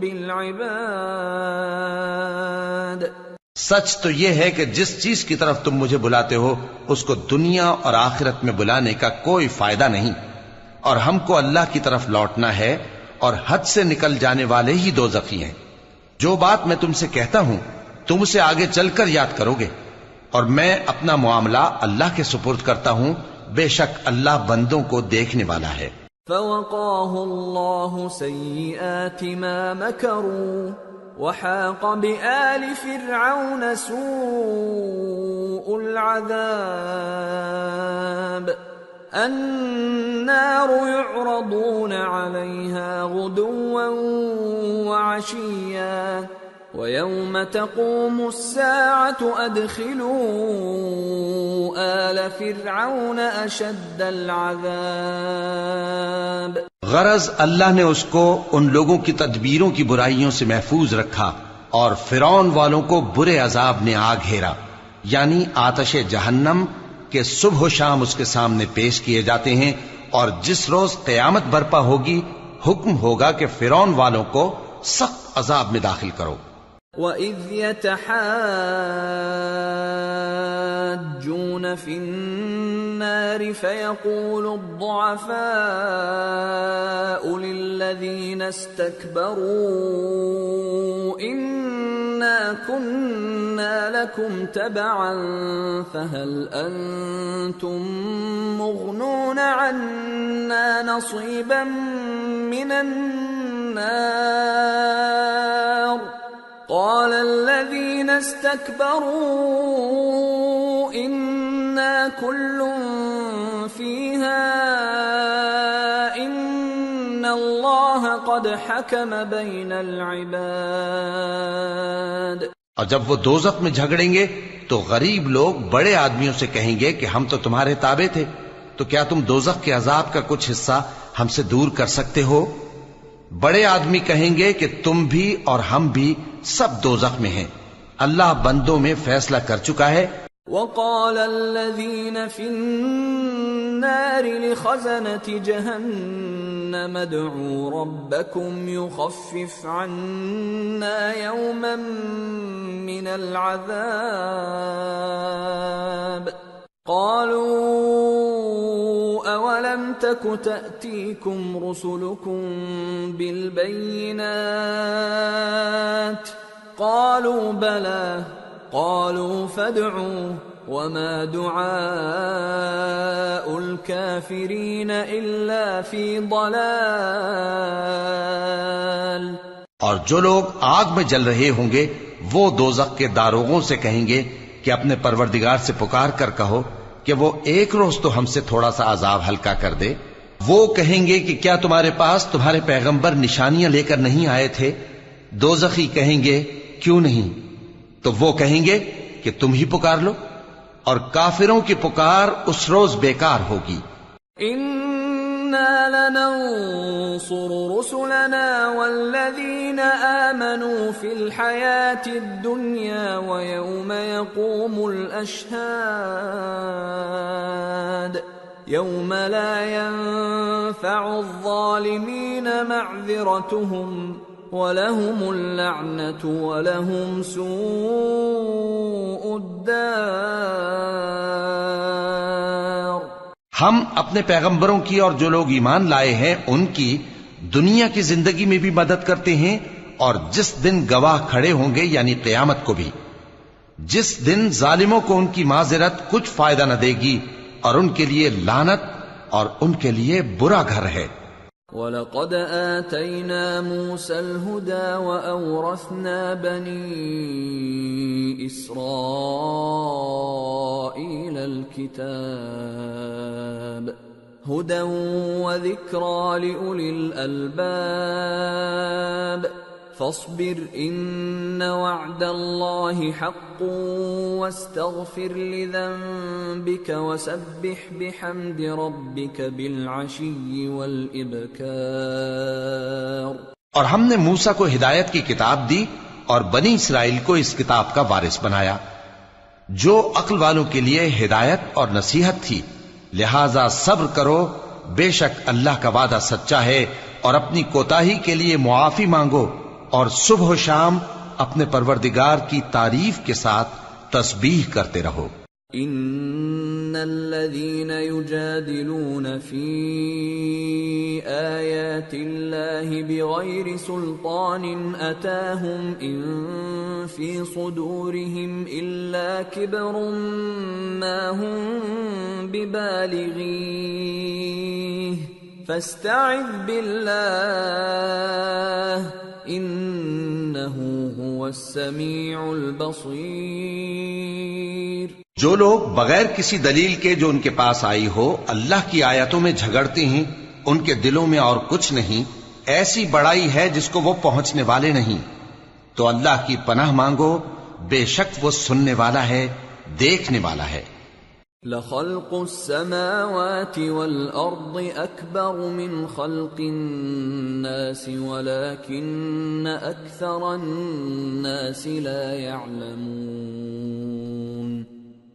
بالعباد۔ سچ تو یہ ہے کہ جس چیز کی طرف تم مجھے بلاتے ہو اس کو دنیا اور آخرت میں بلانے کا کوئی فائدہ نہیں، اور ہم کو اللہ کی طرف لوٹنا ہے، اور حد سے نکل جانے والے ہی دوزخی ہیں۔ جو بات میں تم سے کہتا ہوں تم اسے آگے چل کر یاد کرو گے، اور میں اپنا معاملہ اللہ کے سپرد کرتا ہوں، بے شک اللہ بندوں کو دیکھنے والا ہے۔ فوقاه الله سيئات ما مكروا وحاق بآل فرعون سوء العذاب النار يعرضون عليها غدوا وعشيا ويوم تقوم الساعة أدخلوا آل فرعون أشد العذاب۔ غرض اللہ نے اس کو ان لوگوں کی تدبیروں کی برائیوں سے محفوظ رکھا اور فرعون والوں کو برے عذاب نے آ گھیرا، یعنی آتش جہنم کے صبح و شام اس کے سامنے پیش کیے جاتے ہیں، اور جس روز قیامت برپا ہوگی حکم ہوگا کہ فرعون والوں کو سخت عذاب میں داخل کرو۔ وَإِذْ يَتَحَاجُّونَ فِي النَّارِ فَيَقُولُ الضُّعَفَاءُ لِلَّذِينَ اسْتَكْبَرُوا إِنَّا كُنَّا لَكُمْ تَبَعًا فَهَلْ أَنْتُمْ مُغْنُونَ عَنَّا نَصِيبًا مِنَ النَّارِ قال الذين استكبروا إنا كل فيها إن الله قد حكم بين العباد۔ اور جب وہ دوزخ میں جھگڑیں گے تو غریب لوگ بڑے آدمیوں سے کہیں گے کہ ہم تو تمہارے تابع تھے، تو کیا تم دوزخ کے عذاب کا کچھ حصہ ہم سے دور کر سکتے ہو؟ بڑے آدمی کہیں گے کہ تم بھی اور ہم بھی سب دوزخ میں ہیں، اللہ بندوں میں فیصلہ کر چکا ہے۔ وقال الذين في النار لخزنة جهنم ادعوا ربكم يخفف عنا يوما من العذاب قالوا أولم تك تأتيكم رسلكم بالبينات قالوا بلى قالوا فادعوا وما دعاء الكافرين إلا في ضلال۔ اور جو لوگ آگ میں جل رہے ہوں گے وہ دوزخ کے داروغوں سے کہیں گے کہ اپنے پروردگار سے پکار کر کہو کہ وہ ایک روز تو ہم سے تھوڑا سا عذاب ہلکا کر دے۔ وہ کہیں گے کہ کیا تمہارے پاس تمہارے پیغمبر نشانیاں لے کر نہیں آئے تھے؟ دوزخی کہیں گے کیوں نہیں، تو وہ کہیں گے کہ تم ہی پکار لو، اور کافروں کی پکار اس روز بیکار ہوگی۔ إِنَّا لَنَنصُرُ رُسُلَنَا وَالَّذِينَ آمَنُوا فِي الْحَيَاةِ الدُّنْيَا وَيَوْمَ يَقُومُ الْأَشْهَادُ يَوْمَ لَا يَنفَعُ الظَّالِمِينَ مَعْذِرَتُهُمْ وَلَهُمُ اللَّعْنَةُ وَلَهُمْ سُوءُ الدَّارِ۔ ہم اپنے پیغمبروں کی اور جو لوگ ایمان لائے ہیں ان کی دنیا کی زندگی میں بھی مدد کرتے ہیں، اور جس دن گواہ کھڑے ہوں گے یعنی قیامت کو بھی، جس دن ظالموں کو ان کی معذرت کچھ فائدہ نہ دے گی، اور ان کے لیے لعنت اور ان کے لیے برا گھر ہے۔ وَلَقَدْ آتَيْنَا مُوسَى الْهُدَى وَأَوْرَثْنَا بَنِي إِسْرَائِيلَ الْكِتَابَ هُدًى وَذِكْرَى لِأُولِي الْأَلْبَابِ فاصبر إن وعد الله حق واستغفر لذنبك وسبح بحمد ربك بالعشي والإبكار۔ اور ہم نے موسیٰ کو ہدایت کی کتاب دی اور بنی اسرائیل کو اس کتاب کا وارث بنایا، جو عقل والوں کے لیے ہدایت اور نصیحت تھی۔ لہذا صبر کرو، بے شک اللہ کا وعدہ سچا ہے، اور اپنی کوتاہی کے لیے معافی مانگو، اور صبح و شام اپنے پروردگار کی تعریف کے ساتھ تسبیح کرتے رہو۔ ان الذين يجادلون في آيات الله بغير سلطان اتاهم ان في صدورهم الا كبر ما هم ببالغيه فاستعذ بالله انه هو السميع البصير۔ جو لوگ بغیر کسی دلیل کے جو ان کے پاس آئی ہو اللہ کی آیتوں میں جھگڑتے ہیں، ان کے دلوں میں اور کچھ نہیں، ایسی بڑائی ہے جس کو وہ پہنچنے والے نہیں، تو اللہ کی پناہ مانگو، بے شک وہ سننے والا ہے، دیکھنے والا ہے۔ لَخَلْقُ السَّمَاوَاتِ وَالْأَرْضِ أَكْبَرُ مِنْ خَلْقِ النَّاسِ وَلَكِنَّ أَكْثَرَ النَّاسِ لَا يَعْلَمُونَ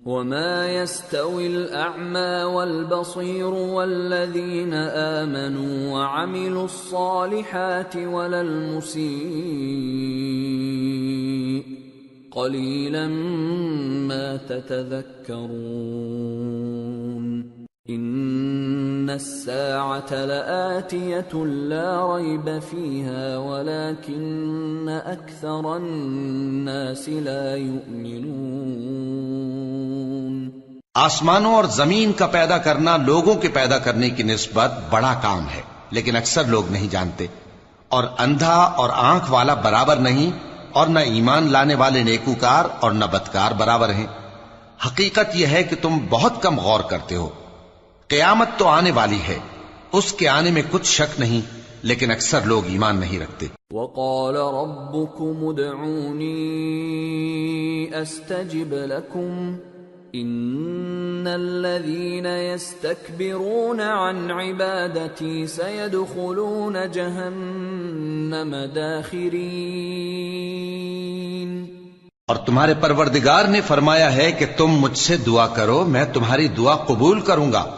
وَمَا يَسْتَوِي الْأَعْمَى وَالْبَصِيرُ وَالَّذِينَ آمَنُوا وَعَمِلُوا الصَّالِحَاتِ وَلَا الْمُسِيءُ قَلِيلًا مَا تَتَذَكَّرُونَ إِنَّ السَّاعَةَ لَآتِيَةٌ لَا رَيْبَ فِيهَا وَلَكِنَّ أَكْثَرَ النَّاسِ لَا يُؤْمِنُونَ۔ آسمانوں اور زمین کا پیدا کرنا لوگوں کے پیدا کرنے کی نسبت بڑا کام ہے، لیکن اکثر لوگ نہیں جانتے، اور اندھا اور آنکھ والا برابر نہیں، اور نہ ایمان لانے والے نیکوکار اور نہ بدکار برابر ہیں۔ حقیقت یہ ہے کہ تم بہت کم غور کرتے ہو۔ قیامت تو آنے والی ہے، اس کے آنے میں کچھ شک نہیں، لیکن اکثر لوگ ایمان نہیں رکھتے۔ وَقَالَ رَبُّكُمُ ادْعُونِي أَسْتَجِبْ لَكُمْ إِنَّ الَّذِينَ يَسْتَكْبِرُونَ عَنْ عِبَادَتِي سَيَدْخُلُونَ جَهَنَّمَ دَاخِرِينَ۔ اور تمہارے پروردگار نے فرمایا ہے کہ تم مجھ سے دعا کرو، میں تمہاری دعا قبول کروں گا۔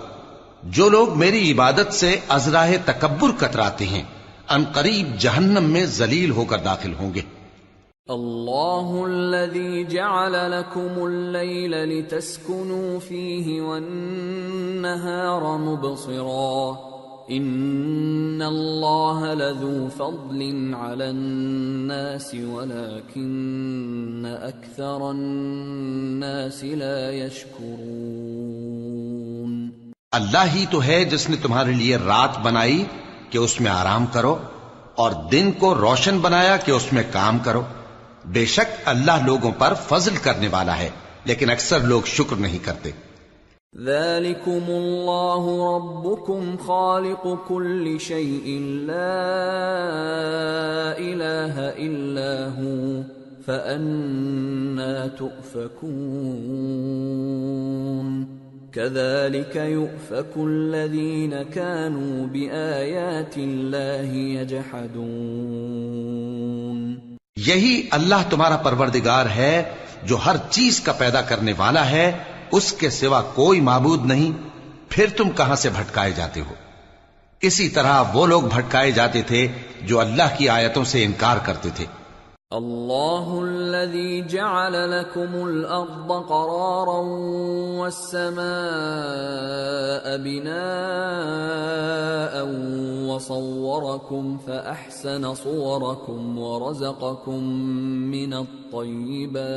جو لوگ میری عبادت سے ازراہ تکبر کتراتے ہیں ان قریب جہنم میں ذلیل ہو کر داخل ہوں گے۔ اللہ الذی جعل لکم اللیل لتسکنوا فیہ والنہار مبصرا ان اللہ لذو فضل علی الناس ولکن اکثر الناس لا یشکرون۔ اللہ ہی تو ہے جس نے تمہارے لیے رات بنائی کہ اس میں آرام کرو، اور دن کو روشن بنایا کہ اس میں کام کرو۔ بے شک اللہ لوگوں پر فضل کرنے والا ہے، لیکن اکثر لوگ شکر نہیں کرتے۔ ذَلِكُمُ اللَّهُ رَبُّكُمْ خَالِقُ كُلِّ شَيْءٍ لَا إِلَٰهَ إِلَّا هُوَ فَأَنَّىٰ تؤفكون كذلك يؤفك الذين كانوا بآيات الله يجحدون. یہی اللہ تمہارا پروردگار ہے جو ہر چیز کا پیدا کرنے والا ہے، اس کے سوا کوئی معبود نہیں، پھر تم کہاں سے بھٹکائے جاتے ہو؟ اسی طرح وہ لوگ بھٹکائے جاتے تھے جو اللہ کی آیتوں سے انکار کرتے تھے. اللہ الذي جعل لكم الارض قرارا والسماء بناء وصوركم فأحسن صوركم ورزقكم من الطيبات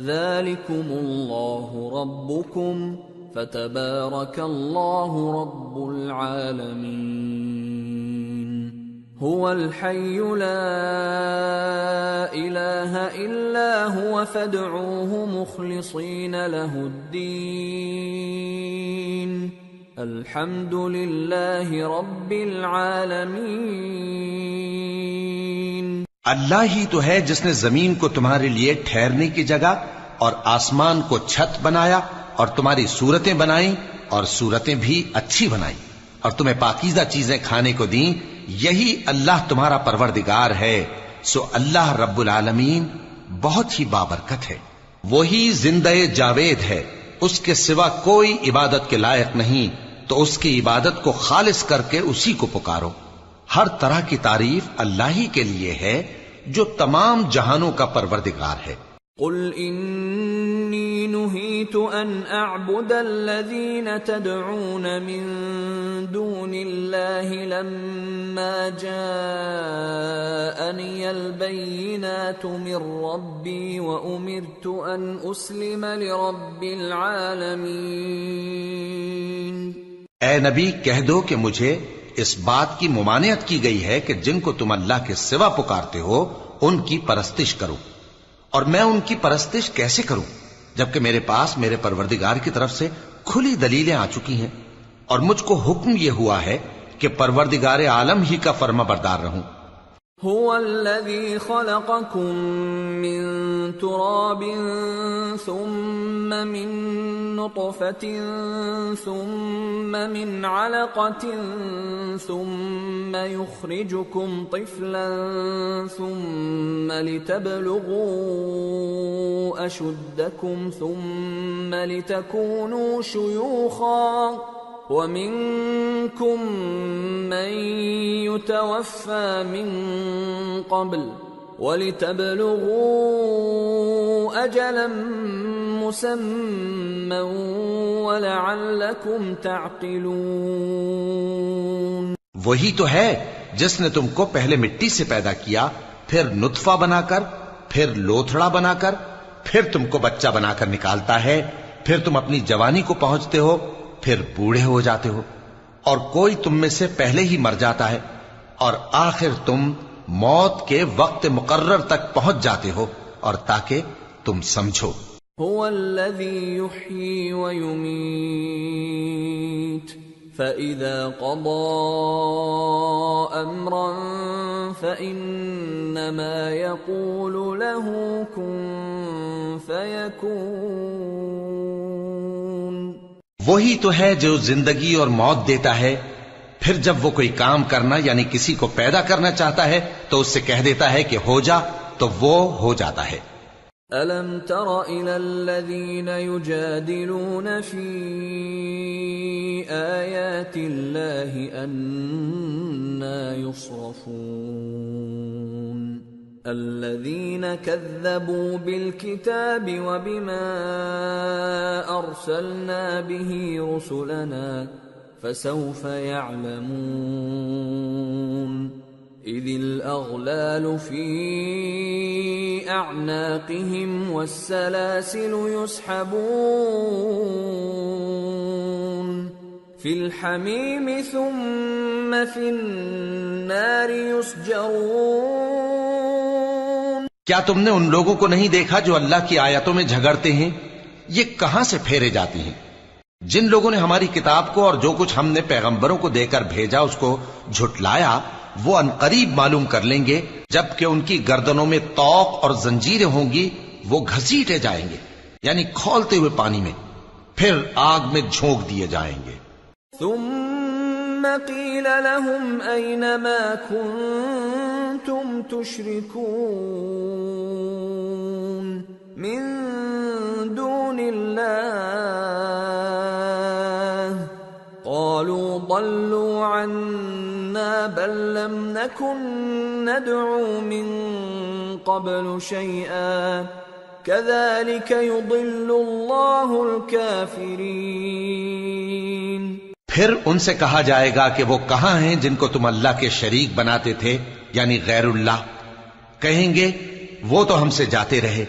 ذلكم الله ربكم فتبارك الله رب العالمين. هو الحي لا إله إلا هو فادعوه مخلصين له الدين الحمد لله رب العالمين. اللہ ہی تو ہے جس نے زمین کو تمہارے لیے ٹھہرنے کی جگہ اور آسمان کو چھت بنایا اور تمہاری صورتیں بنائیں اور صورتیں بھی اچھی بنائیں اور تمہیں پاکیزہ چیزیں کھانے کو دیں. یہی اللہ تمہارا پروردگار ہے. سو اللہ رب العالمین بہت ہی بابرکت ہے. وہی زندہ جاوید ہے، اس کے سوا کوئی عبادت کے لائق نہیں، تو اس کی عبادت کو خالص کر کے اسی کو پکارو. ہر طرح کی تعریف اللہ ہی کے لیے ہے جو تمام جہانوں کا پروردگار ہے. قل انی نہیت ان اعبد الذین تدعون من دون اللہ لما جاءنی البینات من ربی وامرت ان اسلم لرب العالمین. اے نبی کہہ دو کہ مجھے اس بات کی ممانعت کی گئی ہے کہ جن کو تم اللہ کے سوا پکارتے ہو ان کی پرستش کرو، اور میں ان کی پرستش کیسے کروں جبکہ میرے پاس میرے پروردگار کی طرف سے کھلی دلیلیں آ چکی ہیں، اور مجھ کو حکم یہ ہوا ہے کہ پروردگار عالم ہی کا فرما بردار رہوں. هو الذي خلقكم من تراب ثم من نطفة ثم من علقة ثم يخرجكم طفلا ثم لتبلغوا أشدكم ثم لتكونوا شيوخا ومنكم من يتوفى من قبل وَلِتَبْلُغُوا أَجَلًا مُّسَمًّى وَلَعَلَّكُمْ تَعْقِلُونَ. وہی تو ہے جس نے تم کو پہلے مٹی سے پیدا کیا، پھر نطفہ بنا کر، پھر لوتھڑا بنا کر، پھر تم کو بچہ بنا کر نکالتا ہے، پھر تم اپنی جوانی کو پہنچتے ہو، پھر بوڑھے ہو جاتے ہو، اور کوئی تم میں سے پہلے ہی مر جاتا ہے، اور آخر تم موت کے وقت مقرر تک پہنچ جاتے ہو، اور تاکہ تم سمجھو. هو الذي يحيي ويميت فإذا قضى أمرا فإنما يقول له كن فيكون. وہی تو ہے جو زندگی اور موت دیتا ہے، پھر جب وہ کوئی کام کرنا یعنی کسی کو پیدا کرنا چاہتا ہے تو اس سے کہہ دیتا ہے کہ ہو جا، تو وہ ہو جاتا ہے. أَلَمْ تَرَ إِلَى الَّذِينَ يُجَادِلُونَ فِي آيَاتِ اللَّهِ أَنَّى يُصْرَفُونَ الَّذِينَ كَذَّبُوا بِالْكِتَابِ وَبِمَا أَرْسَلْنَا بِهِ رُسُلَنَا فسوف يعلمون إذ الأغلال في أعناقهم والسلاسل يسحبون في الحميم ثم في النار يسجرون. کیا تم نے ان لوگوں کو نہیں دیکھا جو اللہ کی آیتوں میں جھگڑتے ہیں؟ یہ کہاں سے پھیرے جاتی ہیں؟ جن لوگوں نے ہماری کتاب کو اور جو کچھ ہم نے پیغمبروں کو دے کر بھیجا اس کو جھٹلایا، وہ عنقریب معلوم کر لیں گے جبکہ ان کی گردنوں میں طوق اور زنجیریں ہوں گی، وہ گھسیٹے جائیں گے یعنی کھولتے ہوئے پانی میں، پھر آگ میں جھونک دیے جائیں گے۔ ثم قيل لهم أين ما كنتم تشركون من دون الله قالوا ضلوا عنا بل لم نكن ندعو من قبل شيئا كذلك يضل الله الكافرين۔ پھر ان سے کہا جائے گا کہ وہ کہاں ہیں جن کو تم اللہ کے شریک بناتے تھے یعنی غیر اللہ؟ کہیں گے وہ تو ہم سے جاتے رہے،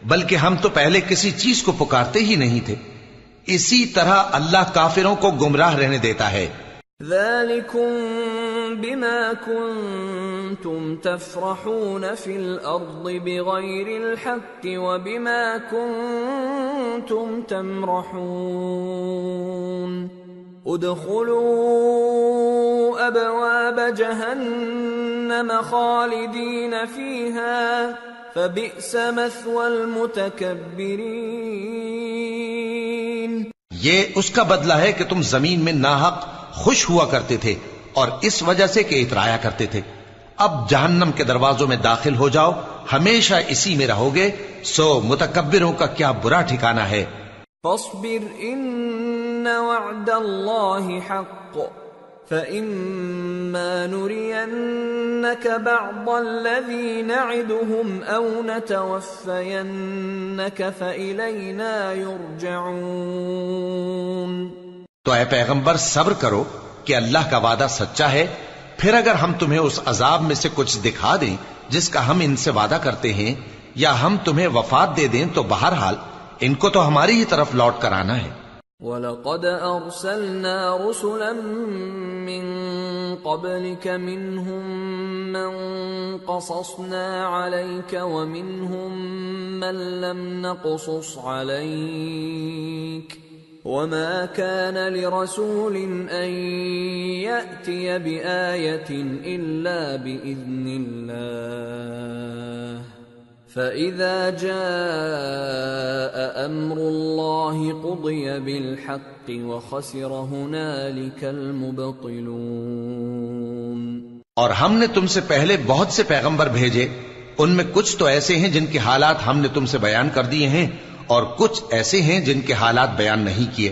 بلکہ ہم تو پہلے کسی چیز کو پکارتے ہی نہیں تھے۔ اسی طرح اللہ کافروں کو گمراہ رہنے دیتا ہے۔ ذلكم بما كنتم تفرحون في الأرض بغير الحق وبما كنتم تمرحون ادخلوا أبواب جهنم خالدين فيها فبئس مثوى المتكبرين۔ یہ اس کا بدلہ ہے کہ تم زمین میں ناحق خوش ہوا کرتے تھے اور اس وجہ سے کہ اترایا کرتے تھے۔ اب جہنم کے دروازوں میں داخل ہو جاؤ، ہمیشہ اسی میں رہو گے، سو متکبروں کا کیا برا ٹھکانہ ہے۔ فاصبر ان وعد اللہ حق فإما نرينك بعض الذي نعدهم أو نتوفينك فإلينا يرجعون۔ تو اے پیغمبر صبر کرو کہ اللہ کا وعدہ سچا ہے، پھر اگر ہم تمہیں اس عذاب میں سے کچھ دکھا دیں جس کا ہم ان سے وعدہ کرتے ہیں، یا ہم تمہیں وفات دے دیں، تو بہرحال ان کو تو ہماری ہی طرف لوٹ کر آنا ہے۔ وَلَقَدْ أَرْسَلْنَا رُسُلًا مِّن قَبْلِكَ مِنْهُمْ مَنْ قَصَصْنَا عَلَيْكَ وَمِنْهُمْ مَنْ لَمْ نَقْصُصْ عَلَيْكَ وَمَا كَانَ لِرَسُولٍ أَن يَأْتِيَ بِآيَةٍ إِلَّا بِإِذْنِ اللَّهِ فَإِذَا جَاءَ أَمْرُ اللَّهِ قُضِيَ بِالْحَقِّ وَخَسِرَ هُنَالِكَ الْمُبْطِلُونَ۔ اور ہم نے تم سے پہلے بہت سے پیغمبر بھیجے، ان میں کچھ تو ایسے ہیں جن کے حالات ہم نے تم سے بیان کر دیے ہیں، اور کچھ ایسے ہیں جن کے حالات بیان نہیں کیے،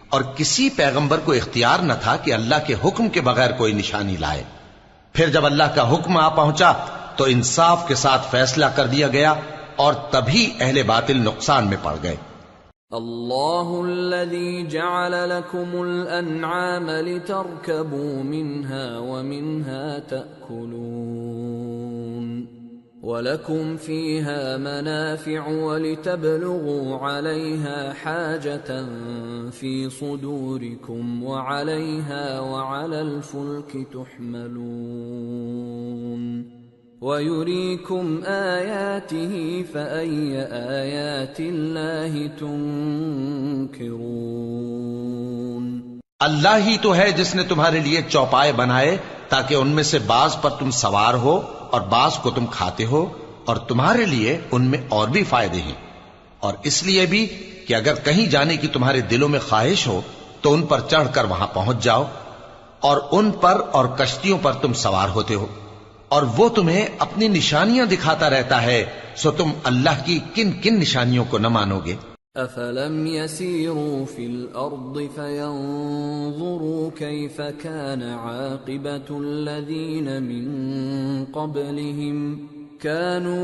اور کسی پیغمبر کو اختیار نہ تھا کہ اللہ کے حکم کے بغیر کوئی نشانی لائے۔ پھر جب اللہ کا حکم آ پہنچا تو انصاف کے ساتھ فیصلہ کر دیا گیا، اور تبھی اہل باطل نقصان میں پڑ گئے۔ اللہ الذی جعل لکم الانعام لترکبوا منها ومنها تأکلون وَلَكُمْ فِيهَا مَنَافِعُ وَلِتَبْلُغُوا عَلَيْهَا حَاجَةً فِي صُدُورِكُمْ وَعَلَيْهَا وَعَلَى الْفُلْكِ تُحْمَلُونَ وَيُرِيكُمْ آيَاتِهِ فَأَيَّ آيَاتِ اللَّهِ تُنْكِرُونَ۔ اللہ ہی تو ہے جس نے تمہارے لیے چوپائے بنائے تاکہ ان میں سے بعض پر تم سوار ہو اور بعض کو تم کھاتے ہو، اور تمہارے لیے ان میں اور بھی فائدے ہیں، اور اس لیے بھی کہ اگر کہیں جانے کی تمہارے دلوں میں خواہش ہو تو ان پر چڑھ کر وہاں پہنچ جاؤ، اور ان پر اور کشتیوں پر تم سوار ہوتے ہو، اور وہ تمہیں اپنی نشانیاں دکھاتا رہتا ہے، سو تم اللہ کی کن کن نشانیوں کو نہ مانو گے؟ أَفَلَمْ يَسِيرُوا فِي الْأَرْضِ فَيَنْظُرُوا كَيْفَ كَانَ عَاقِبَةُ الَّذِينَ مِنْ قَبْلِهِمْ كَانُوا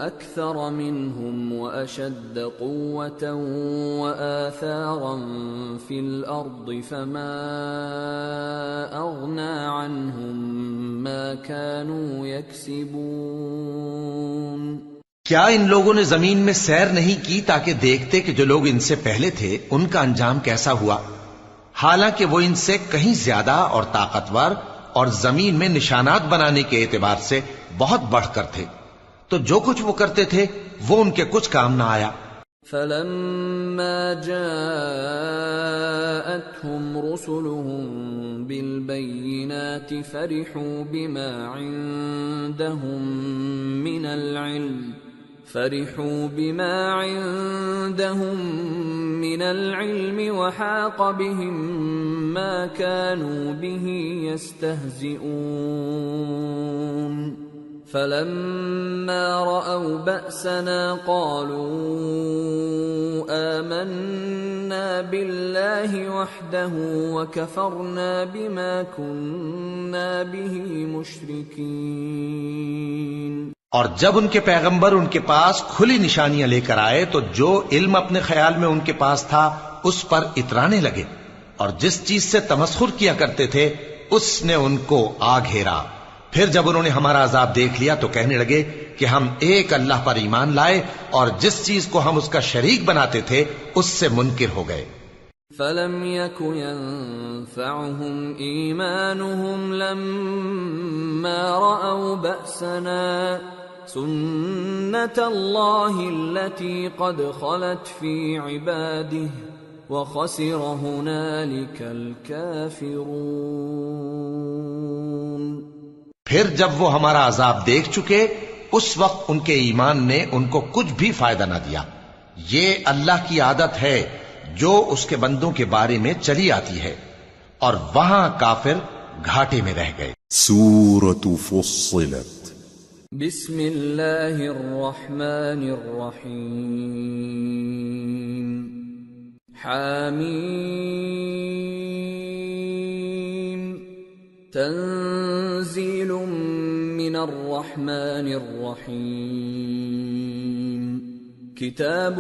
أَكْثَرَ مِنْهُمْ وَأَشَدَّ قُوَّةً وَآثَارًا فِي الْأَرْضِ فَمَا أَغْنَى عَنْهُمْ مَا كَانُوا يَكْسِبُونَ۔ کیا ان لوگوں نے زمین میں سیر نہیں کی تاکہ دیکھتے کہ جو لوگ ان سے پہلے تھے ان کا انجام کیسا ہوا، حالانکہ وہ ان سے کہیں زیادہ اور طاقتور اور زمین میں نشانات بنانے کے اعتبار سے بہت بڑھ کر تھے، تو جو کچھ وہ کرتے تھے وہ ان کے کچھ کام نہ آیا۔ فَلَمَّا جَاءَتْهُمْ رُسُلُهُم بالبينات فرحوا بما عندهم من العلم وحاق بهم ما كانوا به يستهزئون فلما رأوا بأسنا قالوا آمنا بالله وحده وكفرنا بما كنا به مشركين۔ اور جب ان کے پیغمبر ان کے پاس کھلی نشانیاں لے کر آئے تو جو علم اپنے خیال میں ان کے پاس تھا اس پر اترانے لگے، اور جس چیز سے تمسخر کیا کرتے تھے اس نے ان کو آ گھیرا۔ پھر جب انہوں نے ہمارا عذاب دیکھ لیا تو کہنے لگے کہ ہم ایک اللہ پر ایمان لائے اور جس چیز کو ہم اس کا شریک بناتے تھے اس سے منکر ہو گئے۔ فَلَمْ يَكُ يَنفَعُهُمْ إِيمَانُهُمْ لَمَّا رَأَوْا بَأْسَنَا سُنَّةَ اللَّهِ الَّتِي قَدْ خَلَتْ فِي عِبَادِهِ وَخَسِرَ هُنَالِكَ الْكَافِرُونَ۔ پھر جب وہ ہمارا عذاب دیکھ چکے اس وقت ان کے ایمان نے ان کو کچھ بھی فائدہ نہ دیا۔ یہ اللہ کی عادت ہے جو اس کے بندوں کے بارے میں چلی آتی ہے، اور وہاں کافر گھاٹے میں رہ گئے۔ سورة فصلت بسم اللہ الرحمن الرحیم حامیم تنزیل من الرحمن الرحیم کتاب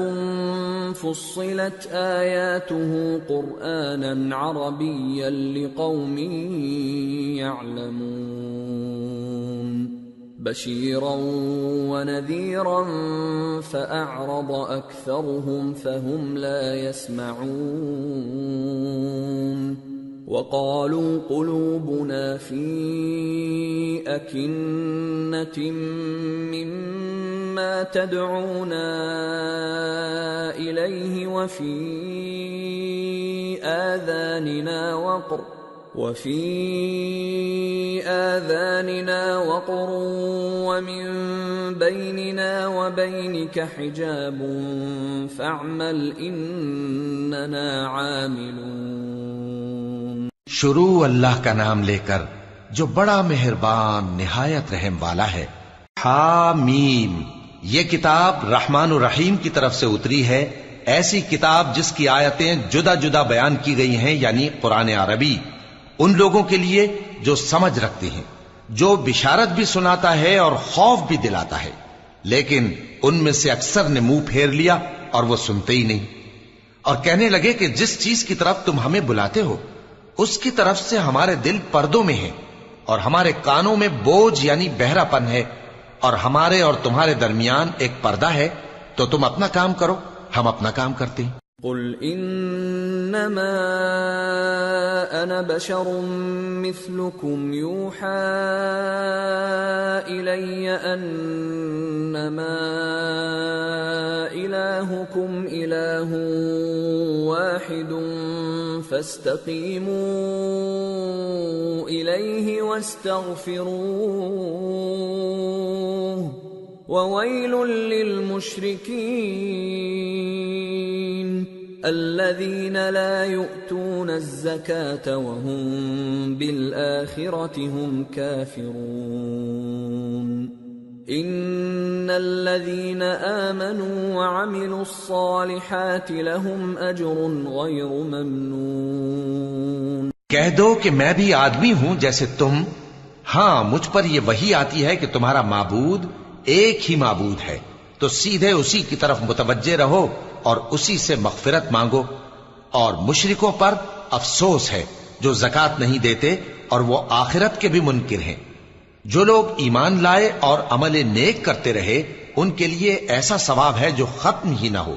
فصلت آیاته قرآنا عربیا لقوم يعلمون بشيرا ونذيرا فأعرض أكثرهم فهم لا يسمعون وقالوا قلوبنا في أكنة مما تدعونا إليه وفي آذاننا وقر ومن بيننا وبينك حجاب فاعمل إننا عاملون۔ شروع اللہ کا نام لے کر جو بڑا مہربان نہایت رحم والا ہے۔ حامیم، یہ کتاب رحمان الرحیم کی طرف سے اتری ہے، ایسی کتاب جس کی آیتیں جدا جدا بیان کی گئی ہیں، یعنی قرآن عربی، ان لوگوں کے لیے جو سمجھ رکھتے ہیں، جو بشارت بھی سناتا ہے اور خوف بھی دلاتا ہے، لیکن ان میں سے اکثر نے منہ پھیر لیا اور وہ سنتے ہی نہیں، اور کہنے لگے کہ جس چیز کی طرف تم ہمیں بلاتے ہو اس کی طرف سے ہمارے دل پردوں میں ہیں، اور ہمارے کانوں میں بوجھ یعنی بہرا پن ہے، اور ہمارے اور تمہارے درمیان ایک پردہ ہے، تو تم اپنا کام کرو، ہم اپنا کام کرتے ہیں۔ قل انما انا بشر مثلكم يوحى الي انما الهكم اله واحد فاستقيموا اليه واستغفروه وويل للمشركين الذين لا يؤتون الزكاة وهم بالآخرة هم كافرون إن الذين آمنوا وعملوا الصالحات لهم أجر غير ممنون۔ کہہ دو کہ میں بھی آدمی ہوں جیسے تم، ہاں مجھ پر یہ وحی آتی ہے کہ تمہارا معبود ایک ہی معبود ہے، تو سیدھے اسی کی طرف متوجہ رہو اور اسی سے مغفرت مانگو، اور مشرکوں پر افسوس ہے جو زکوٰۃ نہیں دیتے اور وہ آخرت کے بھی منکر ہیں۔ جو لوگ ایمان لائے اور عمل نیک کرتے رہے ان کے لیے ایسا ثواب ہے جو ختم ہی نہ ہو۔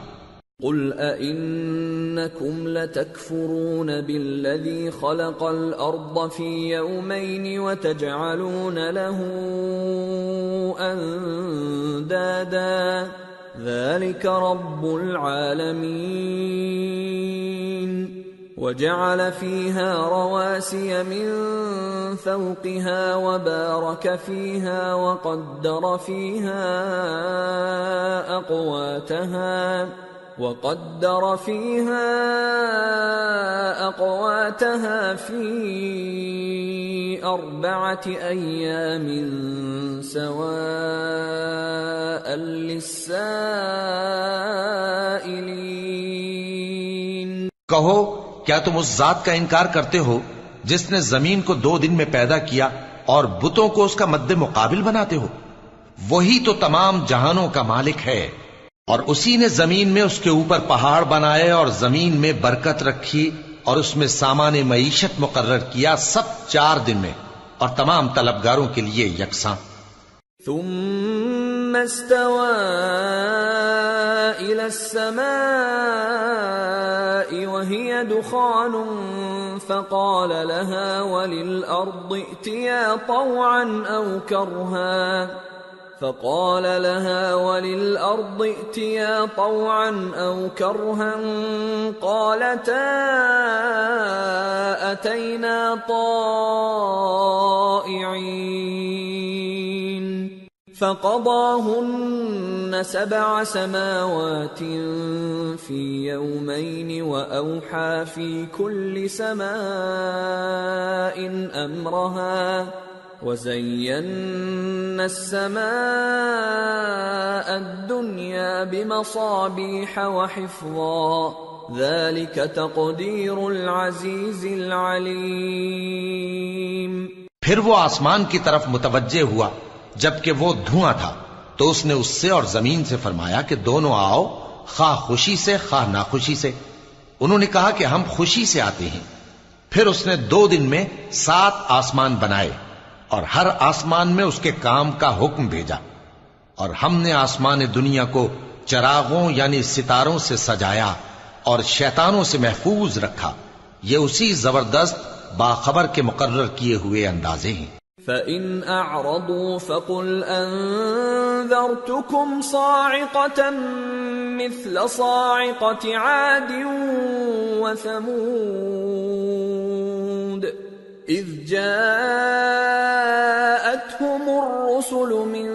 قل أئنكم لتكفرون بالذي خلق الأرض في يومين وتجعلون له أندادا ذلك رب العالمين وجعل فيها رواسي من فوقها وبارك فيها وقدر فيها أقواتها في 4 أيام سواء للسائلين. کہو کیا تم اس ذات کا انکار کرتے ہو جس نے زمین کو 2 دن میں پیدا کیا اور بتوں کو اس کا مد مقابل بناتے ہو؟ وہی تو تمام جہانوں کا مالک ہے، اور اسی نے زمین میں اس کے اوپر پہاڑ بنائے اور زمین میں برکت رکھی اور اس میں سامان معیشت مقرر کیا، سب 4 دن میں، اور تمام طلبگاروں کے لیے یکساں. ثم استوى إلى السماء وهي دخان فقال لها وللأرض ائتيا طوعا أو كرها قالتا أتينا طائعين. فقضاهن 7 سماوات في يومين وأوحى في كل سماء أمرها وزينا السماء الدنيا بمصابيح وحفظا ذلك تقدير العزيز العليم. پھر وہ آسمان کی طرف متوجہ ہوا جبکہ وہ دھواں تھا، تو اس نے اس سے اور زمین سے فرمایا کہ دونوں آؤ، خواہ خوشی سے خواہ ناخوشی سے. انہوں نے کہا کہ ہم خوشی سے آتے ہیں. پھر اس نے 2 دن میں 7 آسمان بنائے اور ہر آسمان میں اس کے کام کا حکم بھیجا، اور ہم نے آسمان دنیا کو چراغوں یعنی ستاروں سے سجایا اور شیطانوں سے محفوظ رکھا. یہ اسی زبردست باخبر کے مقرر کیے ہوئے اندازے ہیں. فَإِنْ أَعْرَضُوا فَقُلْ أَنذَرْتُكُمْ صَاعِقَةً مِثْلَ صَاعِقَةِ عَادٍ وَثَمُودَ إِذْ جَاءَتْهُمُ الرُّسُلُ مِنْ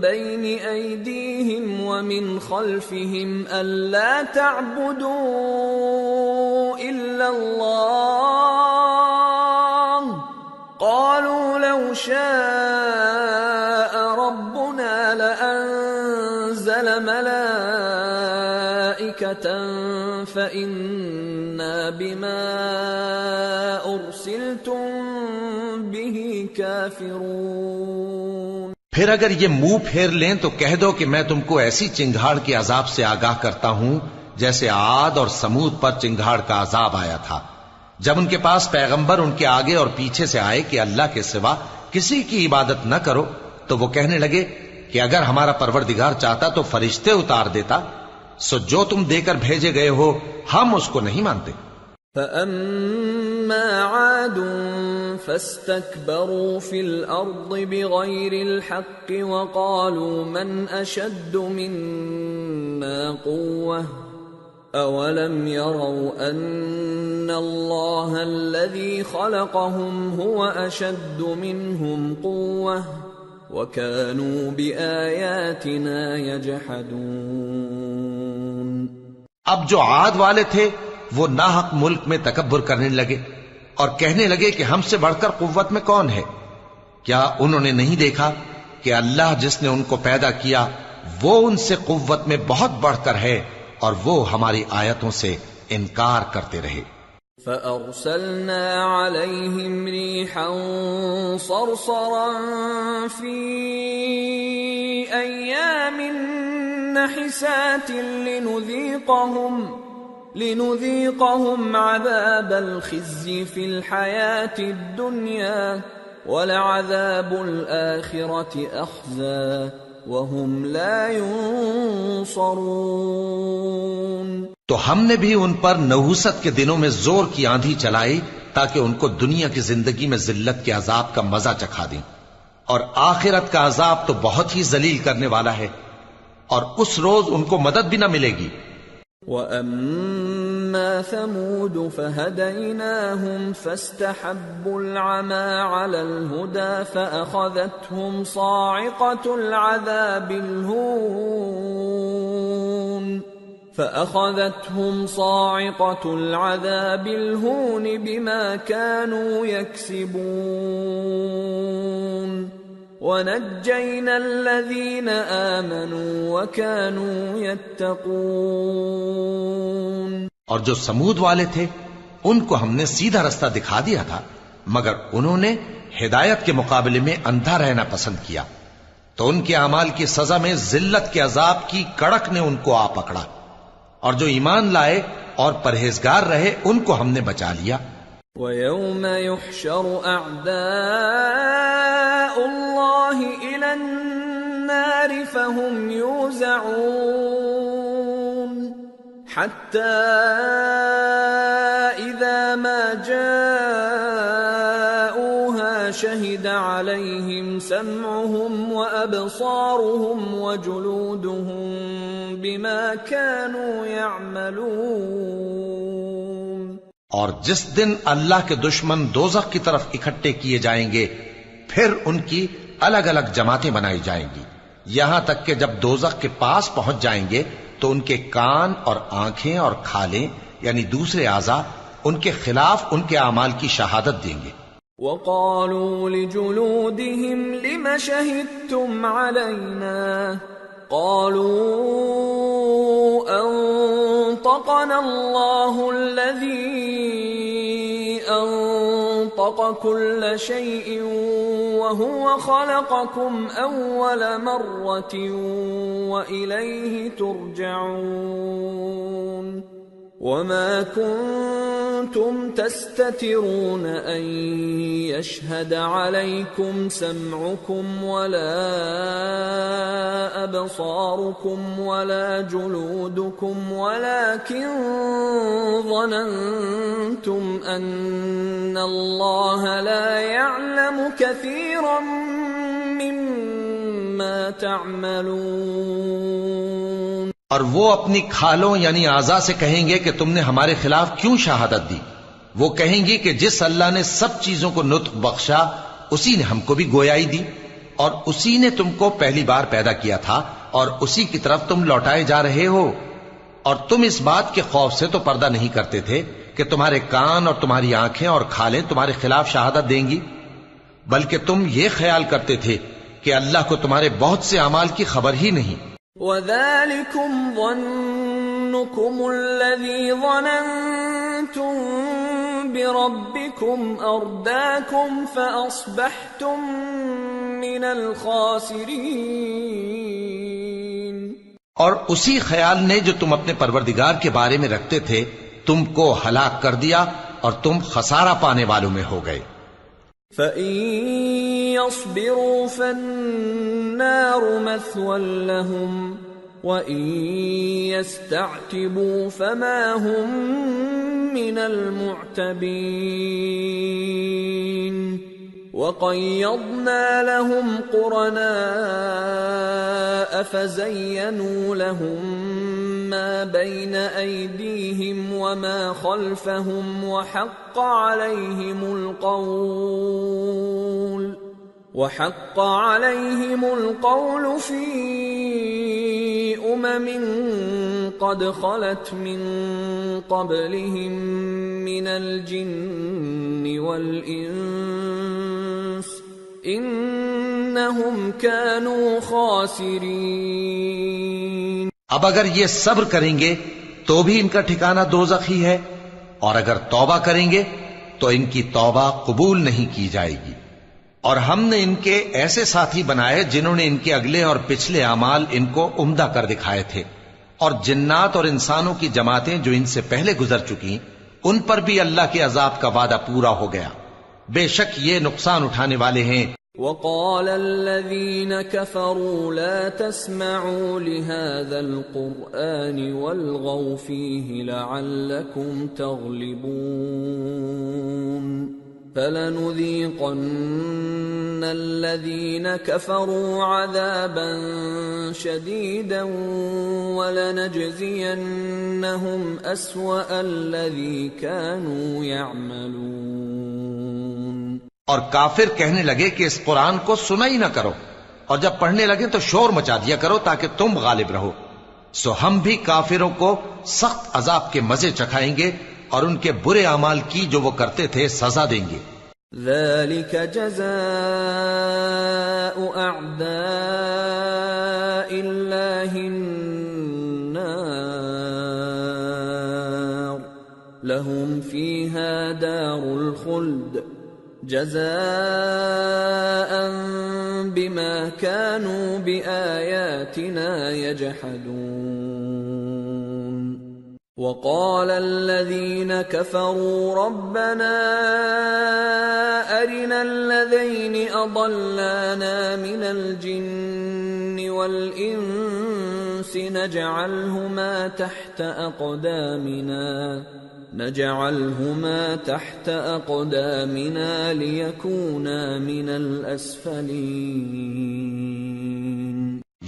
بَيْنِ أَيْدِيهِمْ وَمِنْ خَلْفِهِمْ أَلَّا تَعْبُدُوا إِلَّا اللَّهَ قَالُوا لَوْ شَاءَ رَبُّنَا لَأَنزَلَ مَلَائِكَةً فَإِنَّا بِمَا أُرْسِلْتُمْ بِهِ كَافِرُونَ. پھر اگر یہ منہ پھیر لیں تو کہہ دو کہ میں تم کو ایسی چنگھاڑ کے عذاب سے آگاہ کرتا ہوں جیسے عاد اور سمود پر چنگھاڑ کا عذاب آیا تھا، جب ان کے پاس پیغمبر ان کے آگے اور پیچھے سے آئے کہ اللہ کے سوا کسی کی عبادت نہ کرو، تو وہ کہنے لگے کہ اگر ہمارا پروردگار چاہتا تو فرشتے اتار دیتا، سو جو تم دے کر بھیجے گئے ہو ہم اس کو نہیں مانتے. فَأَمَّا عَادٌ فَاسْتَكْبَرُوا فِي الْأَرْضِ بِغَيْرِ الْحَقِّ وَقَالُوا مَنْ أَشَدُّ مِنَّا قُوَّةً أَوَلَمْ يَرَوْا أَنَّ اللَّهَ الَّذِي خَلَقَهُمْ هُوَ أَشَدُّ مِنْهُمْ قُوَّةً وَكَانُوا بِآيَاتِنَا يَجْحَدُونَ. اب جو عاد والے تھے وہ ناحق ملک میں تکبر کرنے لگے اور کہنے لگے کہ ہم سے بڑھ کر قوت میں کون ہے؟ کیا انہوں نے نہیں دیکھا کہ اللہ جس نے ان کو پیدا کیا وہ ان سے قوت میں بہت بڑھ کر ہے، اور وہ ہماری آیتوں سے انکار کرتے رہے. فَأَرْسَلْنَا عَلَيْهِمْ رِيحًا صَرْصَرًا فِي أَيَّامٍ نَحِسَاتٍ لِنُذِيقَهُمْ عَذَابَ الْخِزْيِ فِي الْحَيَاةِ الدُّنْيَا وَلَعَذَابُ الْآخِرَةِ أَخْزَى وَهُمْ لَا يُنصَرُونَ. تو ہم نے بھی ان پر نحوست کے دنوں میں زور کی آندھی چلائی تاکہ ان کو دنیا کی زندگی میں ذلت کے عذاب کا مزہ چکھا دیں، اور آخرت کا عذاب تو بہت ہی ذلیل کرنے والا ہے، اور اس روز ان کو مدد بھی نہ ملے گی. وَأَمَّا أما ثمود فهديناهم فاستحبوا العمى على الهدى فأخذتهم صاعقة العذاب الهون بما كانوا يكسبون وَنَجَّيْنَا الَّذِينَ آمَنُوا وَكَانُوا يَتَّقُونَ۔ اور جو سمود والے تھے ان کو ہم نے سیدھا رستہ دکھا دیا تھا، مگر انہوں نے ہدایت کے مقابلے میں اندھا رہنا پسند کیا، تو ان کے اعمال کی سزا میں ذلت کے عذاب کی کڑک نے ان کو آ پکڑا، اور جو ایمان لائے اور پرہیزگار رہے ان کو ہم نے بچا لیا۔ وَيَوْمَ يُحْشَرُ أَعْدَاءُ اللَّهِ إِلَى النَّارِ فَهُمْ يُوزَعُونَ حَتَّى إِذَا مَا جَاءُوهَا شَهِدَ عَلَيْهِمْ سَمْعُهُمْ وَأَبْصَارُهُمْ وَجُلُودُهُمْ بِمَا كَانُوا يَعْمَلُونَ۔ اور جس دن اللہ کے دشمن دوزخ کی طرف اکٹھے کیے جائیں گے، پھر ان کی الگ الگ جماعتیں بنائی جائیں گی، یہاں تک کہ جب دوزخ کے پاس پہنچ جائیں گے تو ان کے کان اور آنکھیں اور کھالیں یعنی دوسرے اعضاء ان کے خلاف ان کے اعمال کی شہادت دیں گے۔ وَقَالُوا لِجُلُودِهِمْ لِمَ شَهِدتُّمْ عَلَيْنَا قَالُوا أَنطَقَنَا اللَّهُ الَّذِي أَنطَقَ كُلَّ شَيْءٍ وَهُوَ خَلَقَكُمْ أَوَّلَ مَرَّةٍ وَإِلَيْهِ تُرْجَعُونَ وَمَا كُنتُمْ تَسْتَتِرُونَ أَن يَشْهَدَ عَلَيْكُمْ سَمْعُكُمْ وَلَا أَبْصَارُكُمْ وَلَا جُلُودُكُمْ وَلَكِنْ ظَنَنْتُمْ أَنَّ اللَّهَ لَا يَعْلَمُ كَثِيرًا مِّمَّا تَعْمَلُونَ۔ اور وہ اپنی کھالوں یعنی اعضاء سے کہیں گے کہ تم نے ہمارے خلاف کیوں شہادت دی؟ وہ کہیں گی کہ جس اللہ نے سب چیزوں کو نطق بخشا اسی نے ہم کو بھی گویائی دی، اور اسی نے تم کو پہلی بار پیدا کیا تھا اور اسی کی طرف تم لوٹائے جا رہے ہو، اور تم اس بات کے خوف سے تو پردہ نہیں کرتے تھے کہ تمہارے کان اور تمہاری آنکھیں اور کھالیں تمہارے خلاف شہادت دیں گی، بلکہ تم یہ خیال کرتے تھے کہ اللہ کو تمہارے بہت سے اعمال کی خبر ہی نہیں۔ وَذَلِكُمْ ظَنُّكُمُ الَّذِي ظَنَنْتُمْ بِرَبِّكُمْ أَرْدَاكُمْ فَأَصْبَحْتُمْ مِنَ الْخَاسِرِينَ۔ اور اسی خیال نے جو تم اپنے پروردگار کے بارے میں رکھتے تھے تم کو ہلاک کر دیا اور تم خسارہ پانے والوں میں ہو گئے۔ فَإِن يَصْبِرُوا فَالنَّارُ مَثْوًى لَهُمْ وَإِن يَسْتَعْتِبُوا فَمَا هُمْ مِنَ الْمُعْتَبِينَ وَقَيَّضْنَا لَهُمْ قُرَنَاءَ فَزَيَّنُوا لَهُم مَّا بَيْنَ أَيْدِيهِمْ وَمَا خَلْفَهُمْ وَحَقَّ عَلَيْهِمُ الْقَوْلُ فِي أُمَمٍ قَدْ خَلَتْ مِن قَبْلِهِم مِّنَ الْجِنِّ وَالْإِنسِ إِنَّهُمْ كَانُوا خَاسِرِينَ۔ اب اگر یہ صبر کریں گے تو بھی ان کا ٹھکانہ دوزخ ہی ہے، اور اگر توبہ کریں گے تو ان کی توبہ قبول نہیں کی جائے گی۔ اور ہم نے ان کے ایسے ساتھی بنائے جنہوں نے ان کے اگلے اور پچھلے اعمال ان کو عمدہ کر دکھائے تھے، اور جنات اور انسانوں کی جماعتیں جو ان سے پہلے گزر چکی ان پر بھی اللہ کے عذاب کا وعدہ پورا ہو گیا، بے شک یہ نقصان اٹھانے والے ہیں۔ وَقَالَ الَّذِينَ كَفَرُوا لَا تَسْمَعُوا لِهَذَا الْقُرْآنِ وَالْغَوْا فِيهِ لَعَلَّكُمْ تَغْلِبُونَ۔ فَلَنُذِيقَنَّ الَّذِينَ كَفَرُوا عَذَابًا شَدِيدًا وَلَنَجْزِيَنَّهُمْ أَسْوَأَ الَّذِي كَانُوا يَعْمَلُونَ۔ اور کافر کہنے لگے کہ اس قرآن کو سنا ہی نہ کرو، اور جب پڑھنے لگے تو شور مچا دیا کرو تاکہ تم غالب رہو۔ سو ہم بھی کافروں کو سخت عذاب کے مزے چکھائیں گے اور ان کے برے اعمال کی جو وہ کرتے تھے سزا دیں گے۔ ذَلِكَ جَزَاءُ أَعْدَاءِ اللَّهِ النَّارُ لَهُمْ فِيهَا دَارُ الْخُلْدِ جَزَاءً بِمَا كَانُوا بِآيَاتِنَا يَجْحَدُونَ۔ وَقَالَ الَّذِينَ كَفَرُوا رَبَّنَا أَرِنَا الَّذَيْنِ أَضَلَّانَا مِنَ الْجِنِّ وَالْإِنسِ نَجْعَلْهُمَا تَحْتَ أَقْدَامِنَا لِيَكُونَا مِنَ الْأَسْفَلِينَ۔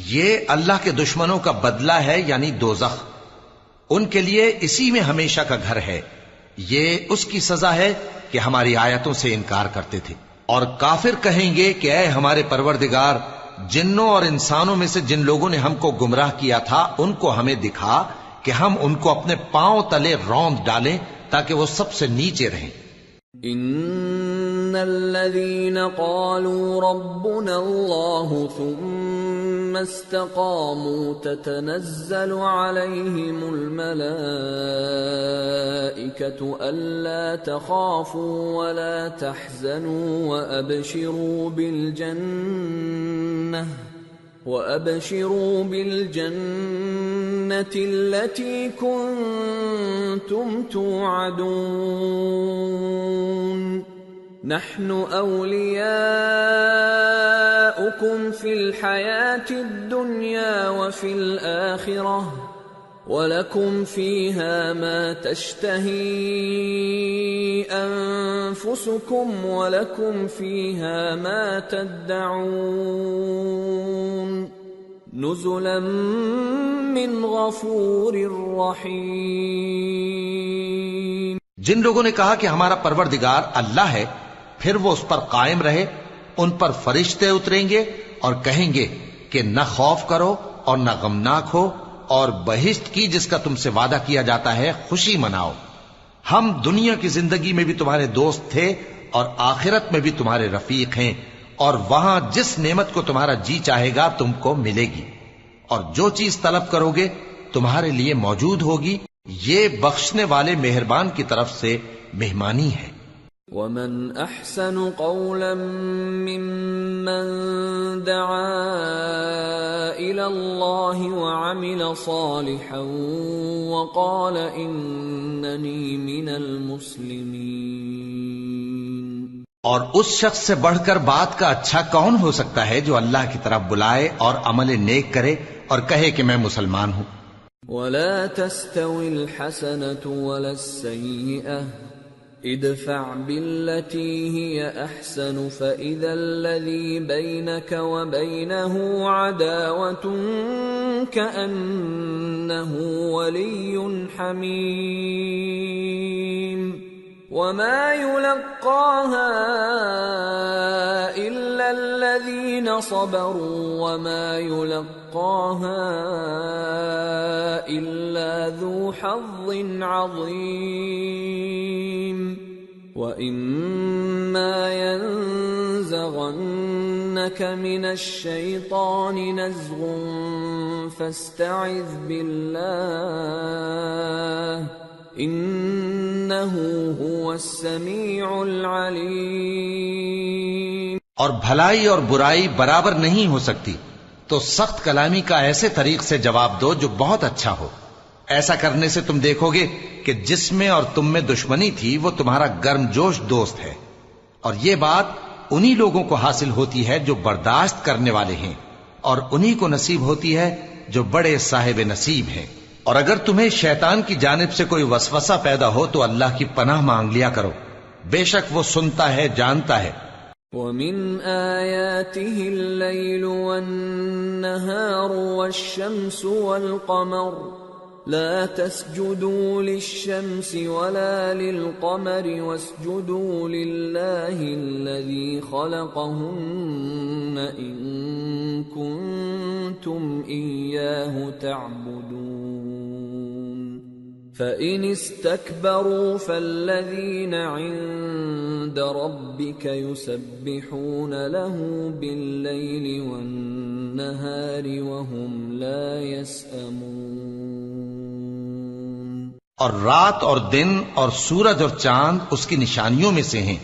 یہ اللہ کے دشمنوں کا بدلہ ہے، یعنی دوزخ، ان کے لیے اسی میں ہمیشہ کا گھر ہے۔ یہ اس کی سزا ہے کہ ہماری آیتوں سے انکار کرتے تھے۔ اور کافر کہیں گے کہ اے ہمارے پروردگار، جنوں اور انسانوں میں سے جن لوگوں نے ہم کو گمراہ کیا تھا ان کو ہمیں دکھا کہ ہم ان کو اپنے پاؤں تلے روند ڈالیں تاکہ وہ سب سے نیچے رہیں۔ ان الذين قالوا ربنا الله ثم استقاموا تتنزل عليهم الملائكة ألا تخافوا ولا تحزنوا وأبشروا بالجنة التي كنتم توعدون نحن أولياؤكم في الحياة الدنيا وفي الآخرة وَلَكُمْ فِيهَا مَا تَشْتَهِي أَنفُسُكُمْ وَلَكُمْ فِيهَا مَا تَدَّعُونَ نُزُلًا مِّنْ غَفُورٍ رَّحِيمٍ۔ جن لوگوں نے کہا کہ ہمارا پروردگار اللہ ہے، پھر وہ اس پر قائم رہے، ان پر فرشتے اتریں گے اور کہیں گے کہ نہ خوف کرو اور نہ غمناک ہو، اور بہشت کی جس کا تم سے وعدہ کیا جاتا ہے خوشی مناؤ۔ ہم دنیا کی زندگی میں بھی تمہارے دوست تھے اور آخرت میں بھی تمہارے رفیق ہیں، اور وہاں جس نعمت کو تمہارا جی چاہے گا تم کو ملے گی، اور جو چیز طلب کرو گے تمہارے لیے موجود ہوگی۔ یہ بخشنے والے مہربان کی طرف سے مہمانی ہے۔ وَمَنْ أَحْسَنُ قَوْلًا مِّمَّنْ دَعَا إِلَى اللَّهِ وَعَمِلَ صَالِحًا وَقَالَ إِنَّنِي مِنَ الْمُسْلِمِينَ۔ اور اس شخص سے بڑھ کر بات کا اچھا کون ہو سکتا ہے جو اللہ کی طرف بلائے اور عمل نیک کرے اور کہے کہ میں مسلمان ہوں۔ وَلَا تَسْتَوِي الْحَسَنَةُ وَلَا السَّيِّئَةُ ادفع بالتي هي احسن فاذا الذي بينك وبينه عداوة كأنه ولي حميم وما يلقاها الا الذين صبروا وما يلقاها الا ذو حظ عظيم وَإِمَّا يَنزَغَنَّكَ مِنَ الشَّيْطَانِ نَزْغٌ فَاسْتَعِذْ بِاللَّهِ إِنَّهُ هُوَ السَّمِيعُ الْعَلِيمُ۔ اور بھلائی اور برائی برابر نہیں ہو سکتی، تو سخت کلامی کا ایسے طریق سے جواب دو جو بہت اچھا ہو۔ ایسا کرنے سے تم دیکھو گے کہ جس میں اور تم میں دشمنی تھی وہ تمہارا گرم جوش دوست ہے، اور یہ بات انہی لوگوں کو حاصل ہوتی ہے جو برداشت کرنے والے ہیں، اور انہی کو نصیب ہوتی ہے جو بڑے صاحب نصیب ہیں۔ اور اگر تمہیں شیطان کی جانب سے کوئی وسوسہ پیدا ہو تو اللہ کی پناہ مانگ لیا کرو، بے شک وہ سنتا ہے، جانتا ہے۔ وَمِنْ آيَاتِهِ اللَّيْلُ وَالنَّهَارُ وَالشَّمْسُ وَالْقَمَرُ لَا تَسْجُدُوا لِلشَّمْسِ وَلَا لِلْقَمَرِ وَاسْجُدُوا لِلَّهِ الَّذِي خَلَقَهُنَّ إِن كُنتُمْ إِيَّاهُ تَعْبُدُونَ فَإِنِ اسْتَكْبَرُوا فَالَّذِينَ عِندَ رَبِّكَ يُسَبِّحُونَ لَهُ بِاللَّيْلِ وَالنَّهَارِ وَهُمْ لَا يَسْأَمُونَ۔ اور رات اور دن اور سورج اور چاند اس کی نشانیوں میں سے ہیں۔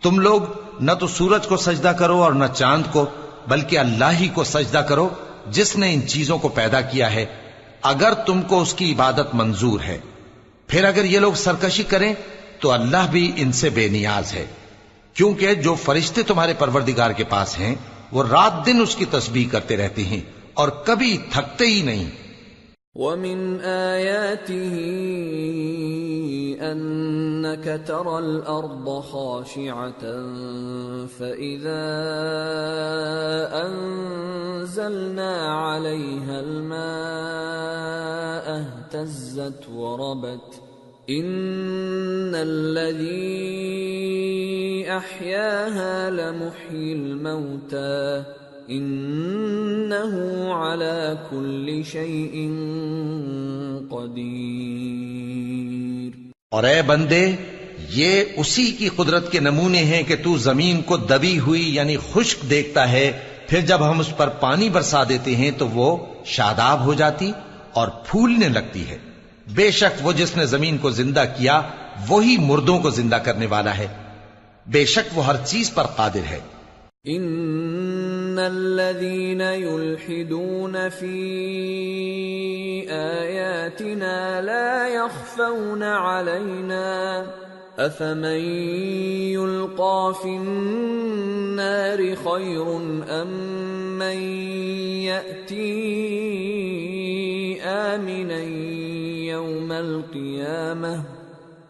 تم لوگ نہ تو سورج کو سجدہ کرو اور نہ چاند کو، بلکہ اللہ ہی کو سجدہ کرو جس نے ان چیزوں کو پیدا کیا ہے، اگر تم کو اس کی عبادت منظور ہے۔ پھر اگر یہ لوگ سرکشی کریں تو اللہ بھی ان سے بے نیاز ہے، کیونکہ جو فرشتے تمہارے پروردگار کے پاس ہیں وہ رات دن اس کی تسبیح کرتے رہتے ہیں اور کبھی تھکتے ہی نہیں۔ وَمِنْ آيَاتِهِ أَنَّكَ تَرَى الْأَرْضَ خَاشِعَةً فَإِذَا أَنزَلْنَا عَلَيْهَا الْمَاءَ اهْتَزَّتْ وَرَبَتْ إِنَّ الَّذِي أَحْيَاهَا لَمُحْيِي الْمَوْتَى إِنَّهُ عَلَى كُلِّ شَيْءٍ قَدِيرٌ۔ اور اے بندے، یہ اسی کی قدرت کے نمونے ہیں کہ تو زمین کو دبی ہوئی یعنی خشک دیکھتا ہے، پھر جب ہم اس پر پانی برسا دیتے ہیں تو وہ شاداب ہو جاتی اور پھولنے لگتی ہے۔ بے شک وہ جس نے زمین کو زندہ کیا وہی مردوں کو زندہ کرنے والا ہے، بے شک وہ ہر چیز پر قادر ہے۔ ان الذين يلحدون في آياتنا لا يخفون علينا افمن يلقى في النار خير ام من يأتي آمنا يوم القيامة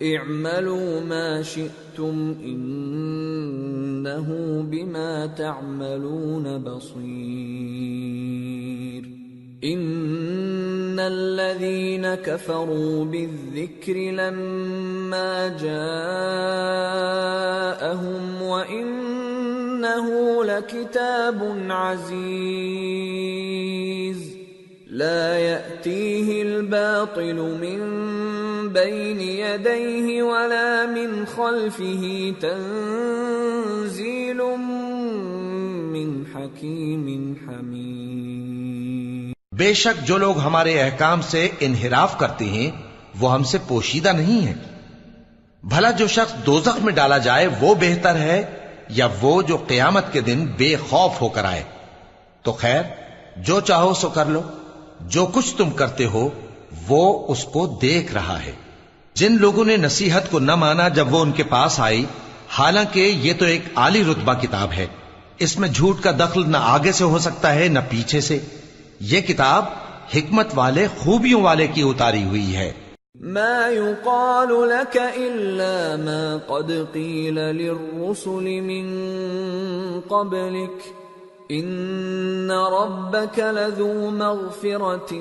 اعملوا ما شئتم انه بما تعملون بصير ان الذين كفروا بالذكر لما جاءهم وانه لكتاب عزيز لا يأتيه الباطل من بين يديه ولا من خلفه تنزيل من حكيم حميد۔ بے شک جو لوگ ہمارے احکام سے انحراف کرتے ہیں وہ ہم سے پوشیدہ نہیں ہیں۔ بھلا جو شخص دوزخ میں ڈالا جائے وہ بہتر ہے یا وہ جو قیامت کے دن بے خوف ہو کر آئے؟ تو خیر جو چاہو سو کر لو، جو کچھ تم کرتے ہو وہ اس کو دیکھ رہا ہے۔ جن لوگوں نے نصیحت کو نہ مانا جب وہ ان کے پاس آئی، حالانکہ یہ تو ایک عالی رتبہ کتاب ہے، اس میں جھوٹ کا دخل نہ آگے سے ہو سکتا ہے نہ پیچھے سے۔ یہ کتاب حکمت والے خوبیوں والے کی اتاری ہوئی ہے۔ ما يقال لك الا ما قد قيل للرسل من قبلك ان ربك لذو مغفرة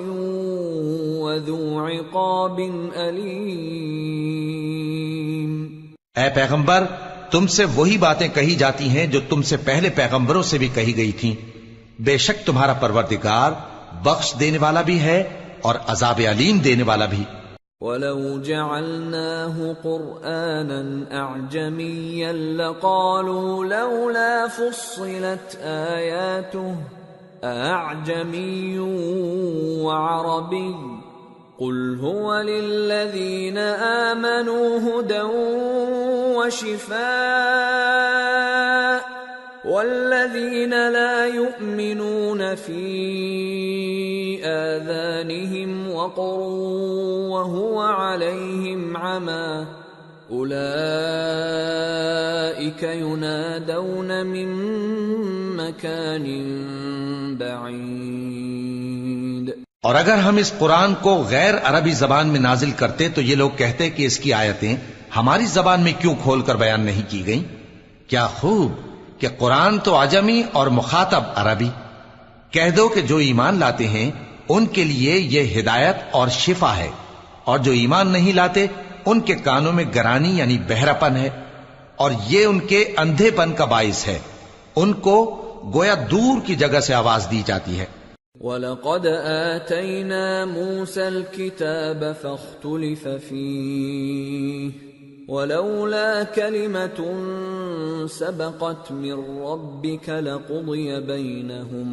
وذو عقاب علیم۔ اے پیغمبر، تم سے وہی باتیں کہی جاتی ہیں جو تم سے پہلے پیغمبروں سے بھی کہی گئی تھیں، بے شک تمہارا پروردگار بخش دینے والا بھی ہے اور عذاب علیم دینے والا بھی۔ وَلَوْ جَعَلْنَاهُ قُرْآنًا أَعْجَمِيًّا لَقَالُوا لَوْلَا فُصِّلَتْ آيَاتُهُ أَأَعْجَمِيٌّ وَعَرَبِيٌّ قُلْ هُوَ لِلَّذِينَ آمَنُوا هُدًى وَشِفَاءٌ وَالَّذِينَ لَا يُؤْمِنُونَ فِي آذَانِهِمْ وَقْرٌ وَهُوَ عَلَيْهِمْ عَمًى أُولَئِكَ يُنَادَوْنَ مِن مَّكَانٍ بَعِيدٍ۔ اور اگر ہم اس قرآن کو غیر عربی زبان میں نازل کرتے تو یہ لوگ کہتے کہ اس کی آیتیں ہماری زبان میں کیوں کھول کر بیان نہیں کی گئی؟ کیا خوب کہ قرآن تو عجمی اور مخاطب عربی. کہہ دو کہ جو ایمان لاتے ہیں ان کے لیے یہ ہدایت اور شفا ہے، اور جو ایمان نہیں لاتے ان کے کانوں میں گرانی یعنی بہراپن ہے، اور یہ ان کے اندھے پن کا باعث ہے. ان کو گویا دور کی جگہ سے آواز دی جاتی ہے. وَلَقَدْ آتَيْنَا مُوسَى الْكِتَابَ فَاخْتُلِفَ فِيهِ وَلَوْلَا كَلِمَةٌ سَبَقَتْ مِنْ رَبِّكَ لَقُضِيَ بَيْنَهُمْ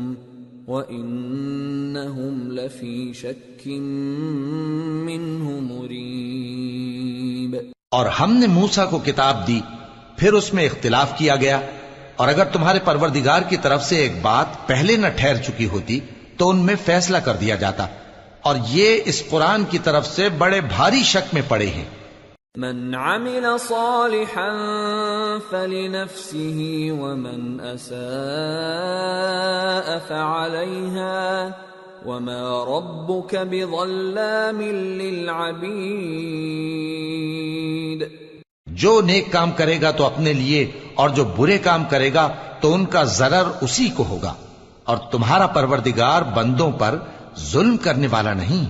وَإِنَّهُمْ لَفِي شَكٍّ مِّنْهُ مُرِيبٍ. اور ہم نے موسیٰ کو کتاب دی، پھر اس میں اختلاف کیا گیا، اور اگر تمہارے پروردگار کی طرف سے ایک بات پہلے نہ ٹھہر چکی ہوتی تو ان میں فیصلہ کر دیا جاتا، اور یہ اس قرآن کی طرف سے بڑے بھاری شک میں پڑے ہیں. من عمل صالحا فلنفسه ومن اساء فعليها وما ربك بظلام للعبید. جو نیک کام کرے گا تو اپنے لیے، اور جو برے کام کرے گا تو ان کا ضرر اسی کو ہوگا، اور تمہارا پروردگار بندوں پر ظلم کرنے والا نہیں.